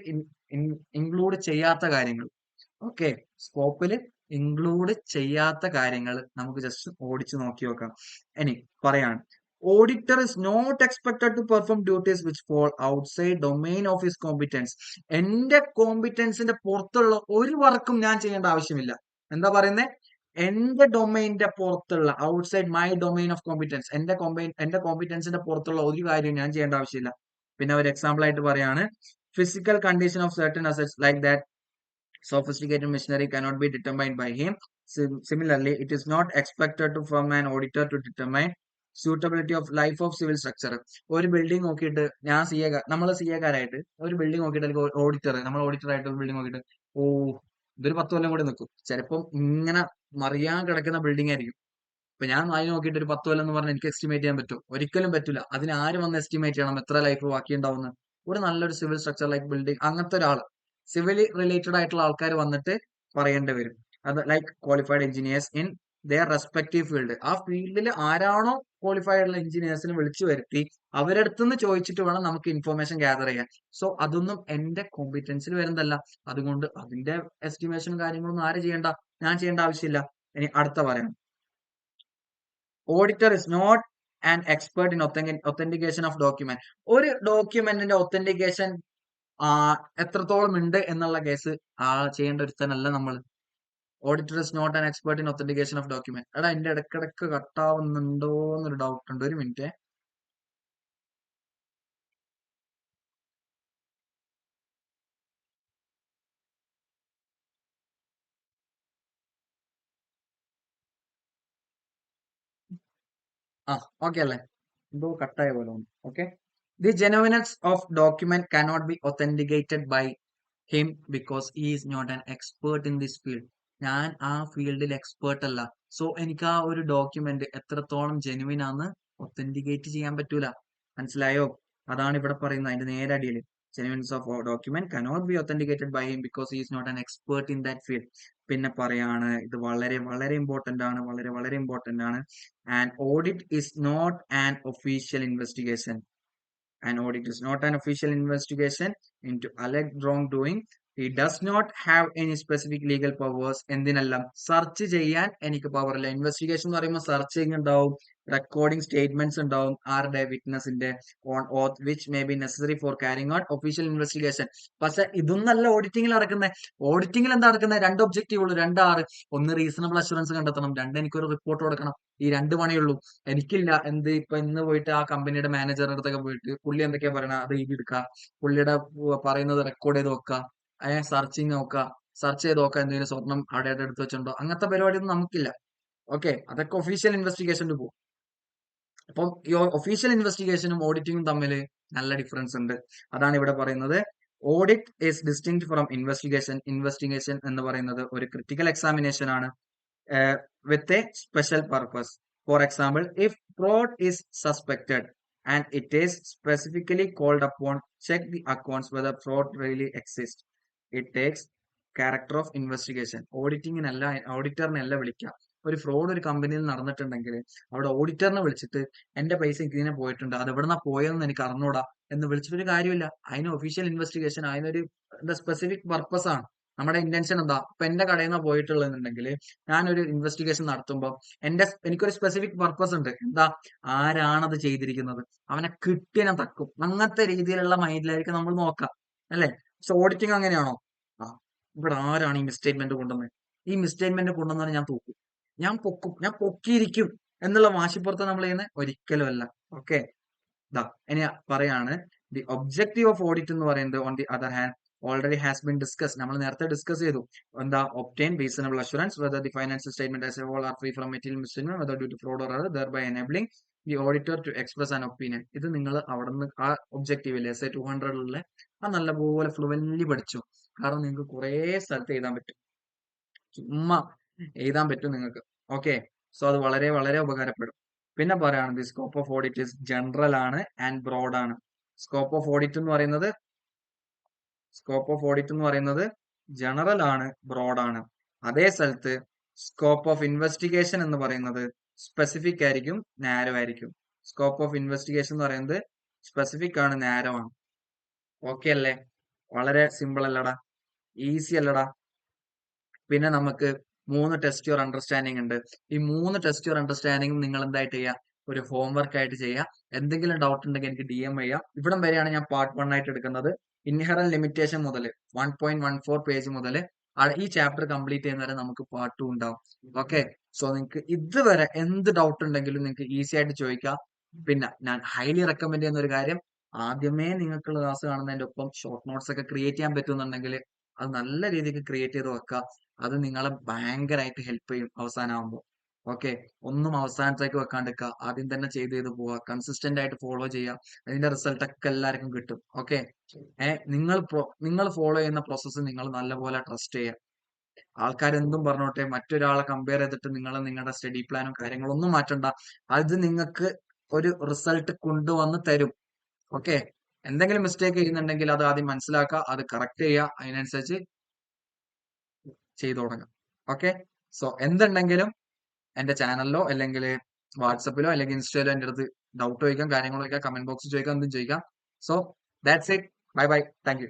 ഇൻക്ലൂഡ് ചെയ്യാത്ത കാര്യങ്ങൾ. ഓക്കെ, സ്കോപ്പിൽ ഇൻക്ലൂഡ് ചെയ്യാത്ത കാര്യങ്ങൾ നമുക്ക് ജസ്റ്റ് ഓടിച്ച് നോക്കി നോക്കാം. ഇനി പറയാണ്, auditor is not expected to perform duties which fall outside domain of his competence. എന്റെ കോമ്പിറ്റൻസിന്റെ പുറത്തുള്ള ഒരു വർക്കും ഞാൻ ചെയ്യേണ്ട ആവശ്യമില്ല. എന്താ പറയുന്നത്? എന്റെ ഡൊമൈനിന്റെ പുറത്തുള്ള, outside my domain of competence, എന്റെ കോമ്പിറ്റൻസിന്റെ പുറത്തുള്ള ഒരു കാര്യവും ഞാൻ ചെയ്യേണ്ട ആവശ്യമില്ല. പിന്നെ ഒരു എക്സാമ്പിൾ ആയിട്ട് പറയാണ്, physical condition of certain assets like that sophisticated machinery cannot be determined by him. Similarly, it is not expected from an auditor to determine suitability of life of civil structure. ഒരു building നോക്കിയിട്ട് നമ്മൾ സിഎക്കാരായിട്ട് ഒരു building നോക്കിയിട്ട് അല്ലെങ്കിൽ auditor, നമ്മൾ auditor ആയിട്ട് ഒരു building നോക്കിയിട്ട് ഇതൊരു 10 കൊല്ലം കൂടി നിൽക്കും. ചിലപ്പം ഇങ്ങനെ മറിയാൻ കിടക്കുന്ന ബിൽഡിംഗ് ആയിരിക്കും. ഇപ്പൊ ഞാൻ അതിന് നോക്കിയിട്ട് ഒരു 10 കൊല്ലം എന്ന് പറഞ്ഞാൽ എനിക്ക് എസ്റ്റിമേറ്റ് ചെയ്യാൻ പറ്റും? ഒരിക്കലും പറ്റില്ല. അതിന് ആര് വന്ന് എസ്റ്റിമേറ്റ് ചെയ്യണം എത്ര ലൈഫ് ബാക്കി ഉണ്ടാവുന്ന? ഒരു നല്ലൊരു സിവിൽ സ്ട്രക്ചർ ലൈക്ക് ബിൽഡിംഗ്, അങ്ങനത്തെ ഒരാൾ, സിവിൽ റിലേറ്റഡ് ആയിട്ടുള്ള ആൾക്കാർ വന്നിട്ട് പറയേണ്ടി വരും. അത് like qualified engineers in there respective field. ആ ഫീൽഡിൽ ആരാണോ ക്വാളിഫൈഡ് ആയിട്ടുള്ള എഞ്ചിനീയേഴ്സിനെ വിളിച്ചു വരുത്തി അവരുടെ അടുത്തുനിന്ന് ചോദിച്ചിട്ട് വേണം നമുക്ക് ഇൻഫർമേഷൻ ഗ്യാദർ ചെയ്യാൻ. സോ അതൊന്നും എന്റെ കോമ്പിറ്റൻസിൽ വരുന്നതല്ല. അതുകൊണ്ട് അതിന്റെ എസ്റ്റിമേഷൻ കാര്യങ്ങളൊന്നും ആര് ചെയ്യേണ്ട? ഞാൻ ചെയ്യേണ്ട ആവശ്യമില്ല. ഇനി അടുത്ത പറയാം, auditor is not an expert in authentication of document. ഒരു ഡോക്യുമെന്റിന്റെ ഒത്തന്റിക്കേഷൻ എത്രത്തോളം ഉണ്ട് എന്നുള്ള കേസ് ചെയ്യേണ്ട ഒരുത്തനല്ല നമ്മൾ. Auditor is not an expert in authentication of document. എടാ, എന്റെ ഇടക്കിടക്ക് കട്ടാവുന്നുണ്ടോ എന്നൊരു ഡൗട്ട് ഉണ്ട്. ഒരു മിനിറ്റ്. ഓക്കെ അല്ലേ? എന്തോ കട്ടായ പോലെ ഉണ്ട്. Okay, the genuineness of document cannot be authenticated by him because he is not an expert in this field. ഞാൻ ആ ഫീൽഡിൽ എക്സ്പേർട്ട് അല്ല. സോ എനിക്ക് ആ ഒരു ഡോക്യുമെന്റ് എത്രത്തോളം ജെനുവിൻ ആണെന്ന് ഒത്തന്റിക്കേറ്റ് ചെയ്യാൻ പറ്റൂല. മനസ്സിലായോ? അതാണ് ഇവിടെ പറയുന്നത് അതിന്റെ നേരെ അടിയിൽ. genuineness of a document cannot be authenticated by him because he is not an expert in that field. പിന്നെ പറയാണ് ഇത് വളരെ വളരെ ഇമ്പോർട്ടന്റ് ആണ്, വളരെ വളരെ ഇമ്പോർട്ടന്റ് ആണ്. And audit is not an official investigation. An audit is not an official investigation into alleged wrongdoing. He does not have any specific legal powers. എന്തിനെല്ലാം സെർച്ച് ചെയ്യാൻ എനിക്ക് പവർ ഇല്ല. ഇൻവെസ്റ്റിഗേഷൻ എന്ന് പറയുമ്പോൾ സെർച്ചിങ് ഉണ്ടാവും, റെക്കോർഡിംഗ് സ്റ്റേറ്റ്മെന്റ്സ് ഉണ്ടാവും, ആരുടെ വിറ്റ്നസിന്റെ on oath which may be necessary for carrying out official investigation. പക്ഷെ ഇതൊന്നല്ല ഓഡിറ്റിംഗിൽ നടക്കുന്നത്. ഓഡിറ്റിംഗിൽ എന്താ നടക്കുന്നത്? രണ്ട് ഒബ്ജക്റ്റീവ് ഉള്ളൂ, രണ്ടാറ്. ഒന്ന് റീസണബിൾ അഷുറൻസ് കണ്ടെത്തണം, രണ്ട് എനിക്കൊരു റിപ്പോർട്ട് കൊടുക്കണം. ഈ രണ്ട് പണിയുള്ളൂ. എനിക്കില്ല എന്ത് ഇപ്പൊ ഇന്ന് പോയിട്ട് ആ കമ്പനിയുടെ മാനേജറിന്റെ അടുത്തൊക്കെ പോയിട്ട് പുള്ളി എന്തൊക്കെയാ പറയണ അത് എഴുതിയെടുക്കുക, പുള്ളിയുടെ പറയുന്നത് റെക്കോർഡ് ചെയ്ത് വെക്കുക, സെർച്ചിങ് നോക്കുക, സെർച്ച് ചെയ്ത് നോക്കുക എന്തെങ്കിലും സ്വർണം അവിടെ എടുത്ത് വെച്ചിട്ടുണ്ടോ, അങ്ങനത്തെ പരിപാടിയൊന്നും നമുക്കില്ല. ഓക്കെ, അതൊക്കെ ഒഫീഷ്യൽ ഇൻവെസ്റ്റിഗേഷനിൽ പോകും. അപ്പം ഈ ഒഫീഷ്യൽ ഇൻവെസ്റ്റിഗേഷനും ഓഡിറ്റിംഗും തമ്മിൽ നല്ല ഡിഫറൻസ് ഉണ്ട്. അതാണ് ഇവിടെ പറയുന്നത്. Audit is distinct from investigation. Investigation എന്ന് പറയുന്നത് ഒരു ക്രിട്ടിക്കൽ എക്സാമിനേഷൻ ആണ് with a special purpose. For example, if fraud is suspected and it is specifically called upon, check the accounts whether fraud really exists. It takes character of investigation. ഓഡിറ്റിങ്ങിനല്ല, ഓഡിറ്ററിനല്ല വിളിക്കാം. ഒരു fraud ഒരു കമ്പനിയിൽ നടന്നിട്ടുണ്ടെങ്കിൽ അവിടെ ഓഡിറ്ററിനെ വിളിച്ചിട്ട് എന്റെ പൈസ ഇതിനെ പോയിട്ടുണ്ട്, അത് എവിടെന്നാ പോയതെന്ന് എനിക്ക് അറിഞ്ഞൂടാ എന്ന് വിളിച്ചിട്ടൊരു കാര്യമില്ല. അതിന് ഒഫീഷ്യൽ ഇൻവെസ്റ്റിഗേഷൻ, അതിനൊരു സ്പെസിഫിക് പർപ്പസ് ആണ്. നമ്മുടെ ഇന്റൻഷൻ എന്താ? ഇപ്പൊ എന്റെ കടയിൽ നിന്ന് പോയിട്ടുള്ളതെന്നുണ്ടെങ്കിൽ ഞാനൊരു ഇൻവെസ്റ്റിഗേഷൻ നടത്തുമ്പോൾ എനിക്കൊരു സ്പെസിഫിക് പർപ്പസ് ഉണ്ട്. എന്താ? ആരാണത് ചെയ്തിരിക്കുന്നത്, അവനെ കിട്ടിയ ഞാൻ തക്കും. അങ്ങനത്തെ രീതിയിലുള്ള മൈൻഡിലായിരിക്കും നമ്മൾ നോക്കാം, അല്ലെ? പക്ഷെ ഓഡിറ്റിംഗ് അങ്ങനെയാണോ? ആ, ഇവിടെ ആരാണ് ഈ മിസ്റ്റേറ്റ്മെന്റ് കൊണ്ടുവന്നത്? ഈ മിസ്റ്റേറ്റ്മെന്റ് കൊണ്ടുവന്നാൽ ഞാൻ തൂക്കും, ഞാൻ പൊക്കും, ഞാൻ പൊക്കിയിരിക്കും എന്നുള്ള വാശിപ്പുറത്ത് നമ്മൾ ചെയ്യുന്നത് ഒരിക്കലും അല്ല. ഓക്കെ, ഇതാ ഇനി പറയാണ് ദി ഒബ്ജക്റ്റീവ് ഓഫ് ഓഡിറ്റ് എന്ന് പറയുന്നത് on the other hand already has been discuss. നമ്മൾ നേരത്തെ ഡിസ്കസ് ചെയ്തു. എന്താ? Obtain reasonable assurance whether the financial statement as a whole are free from material mistakes whether due to fraud or other thereby enabling the auditor to express an opinion. ഇത് നിങ്ങൾ അവിടെ നിന്ന് ആ ഒബ്ജക്റ്റീവില് S A 200 ആ നല്ലപോലെ fluently പഠിച്ചു. കാരണം നിങ്ങൾക്ക് കുറെ സ്ഥലത്ത് എഴുതാൻ പറ്റും, ചുമ്മാ എഴുതാൻ പറ്റും നിങ്ങൾക്ക്. ഓക്കെ, സോ അത് വളരെ വളരെ ഉപകാരപ്പെടും. പിന്നെ പറയാണ് the scope of audit is general ആണ് ആൻഡ് ബ്രോഡ് ആണ്. സ്കോപ്പ് ഓഫ് ഓഡിറ്റ് എന്ന് പറയുന്നത് ജനറൽ ആണ്, ബ്രോഡ് ആണ്. അതേ സ്ഥലത്ത് സ്കോപ്പ് ഓഫ് ഇൻവെസ്റ്റിഗേഷൻ എന്ന് പറയുന്നത് സ്പെസിഫിക് ആയിരിക്കും, നാരോ ആയിരിക്കും. സ്കോപ്പ് ഓഫ് ഇൻവെസ്റ്റിഗേഷൻ എന്ന് പറയുന്നത് സ്പെസിഫിക് ആണ്, നാരോ ആണ്. ഓക്കെ അല്ലേ? വളരെ സിമ്പിൾ അല്ലടാ, ഈസി അല്ലടാ. പിന്നെ നമുക്ക് 3 ടെസ്റ്റ് യുവർ അണ്ടർസ്റ്റാൻഡിങ് ഉണ്ട്. ഈ 3 ടെസ്റ്റ് യുവർ അണ്ടർസ്റ്റാൻഡിങ്ങും നിങ്ങൾ എന്തായിട്ട് ചെയ്യുക? ഒരു ഹോംവർക്ക് ആയിട്ട് ചെയ്യുക. എന്തെങ്കിലും ഡൗട്ട് ഉണ്ടെങ്കിൽ എനിക്ക് DM ചെയ്യാം. ഇവിടം വരെയാണ് ഞാൻ പാർട്ട് 1 ആയിട്ട് എടുക്കുന്നത്. ഇൻഹെറന്റ് ലിമിറ്റേഷൻ മുതൽ 1.14 പേജ് മുതൽ ഈ ചാപ്റ്റർ കംപ്ലീറ്റ് ചെയ്യുന്നവരെ നമുക്ക് പാർട്ട് 2 ഉണ്ടാവും. ഓക്കെ, സോ നിങ്ങൾക്ക് ഇതുവരെ എന്ത് ഡൗട്ട് ഉണ്ടെങ്കിലും നിങ്ങൾക്ക് ഈസി ആയിട്ട് ചോദിക്കാം. പിന്നെ ഞാൻ ഹൈലി റെക്കമെൻഡ് ചെയ്യുന്ന ഒരു കാര്യം, ആദ്യമേ നിങ്ങൾക്കുള്ള ക്ലാസ് കാണുന്നതിന്റെ ഒപ്പം ഷോർട്ട് നോട്ട്സ് ഒക്കെ ക്രിയേറ്റ് ചെയ്യാൻ പറ്റുന്നുണ്ടെങ്കിൽ അത് നല്ല രീതിക്ക് ക്രിയേറ്റ് ചെയ്ത് വെക്കുക. അത് നിങ്ങളെ ഭയങ്കരമായിട്ട് ഹെൽപ്പ് ചെയ്യും അവസാനമാകുമ്പോൾ. ഓക്കെ, ഒന്നും അവസാനത്തേക്ക് വെക്കാണ്ടിരിക്കുക, ആദ്യം തന്നെ ചെയ്ത് പോവുക, കൺസിസ്റ്റന്റ് ആയിട്ട് ഫോളോ ചെയ്യുക. അതിന്റെ റിസൾട്ട് ഒക്കെ എല്ലാവർക്കും കിട്ടും. ഓക്കെ, നിങ്ങൾ ഫോളോ ചെയ്യുന്ന പ്രോസസ്സ് നിങ്ങൾ നല്ലപോലെ ട്രസ്റ്റ് ചെയ്യുക. ആൾക്കാരെന്തും പറഞ്ഞോട്ടെ, മറ്റൊരാളെ കമ്പയർ ചെയ്തിട്ട് നിങ്ങൾ നിങ്ങളുടെ സ്റ്റഡി പ്ലാനും കാര്യങ്ങളും ഒന്നും മാറ്റണ്ട. അത് നിങ്ങൾക്ക് ഒരു റിസൾട്ട് കൊണ്ടുവന്ന് തരും. ഓക്കെ, എന്തെങ്കിലും മിസ്റ്റേക്ക് ചെയ്യുന്നുണ്ടെങ്കിൽ അത് ആദ്യം മനസ്സിലാക്കുക, അത് കറക്റ്റ് ചെയ്യുക, അതിനനുസരിച്ച് ചെയ്തു തുടങ്ങാം. ഓക്കെ, സോ എന്തുണ്ടെങ്കിലും എന്റെ ചാനലിലോ അല്ലെങ്കിൽ വാട്സപ്പിലോ അല്ലെങ്കിൽ ഇൻസ്റ്റയിലോ എന്റെ അടുത്ത് ഡൗട്ട് ചോദിക്കാം, കാര്യങ്ങൾ ചോദിക്കാം, കമന്റ് ബോക്സിൽ ചോദിക്കാം, എന്തും ചോദിക്കാം. So that's it. Bye bye, thank you.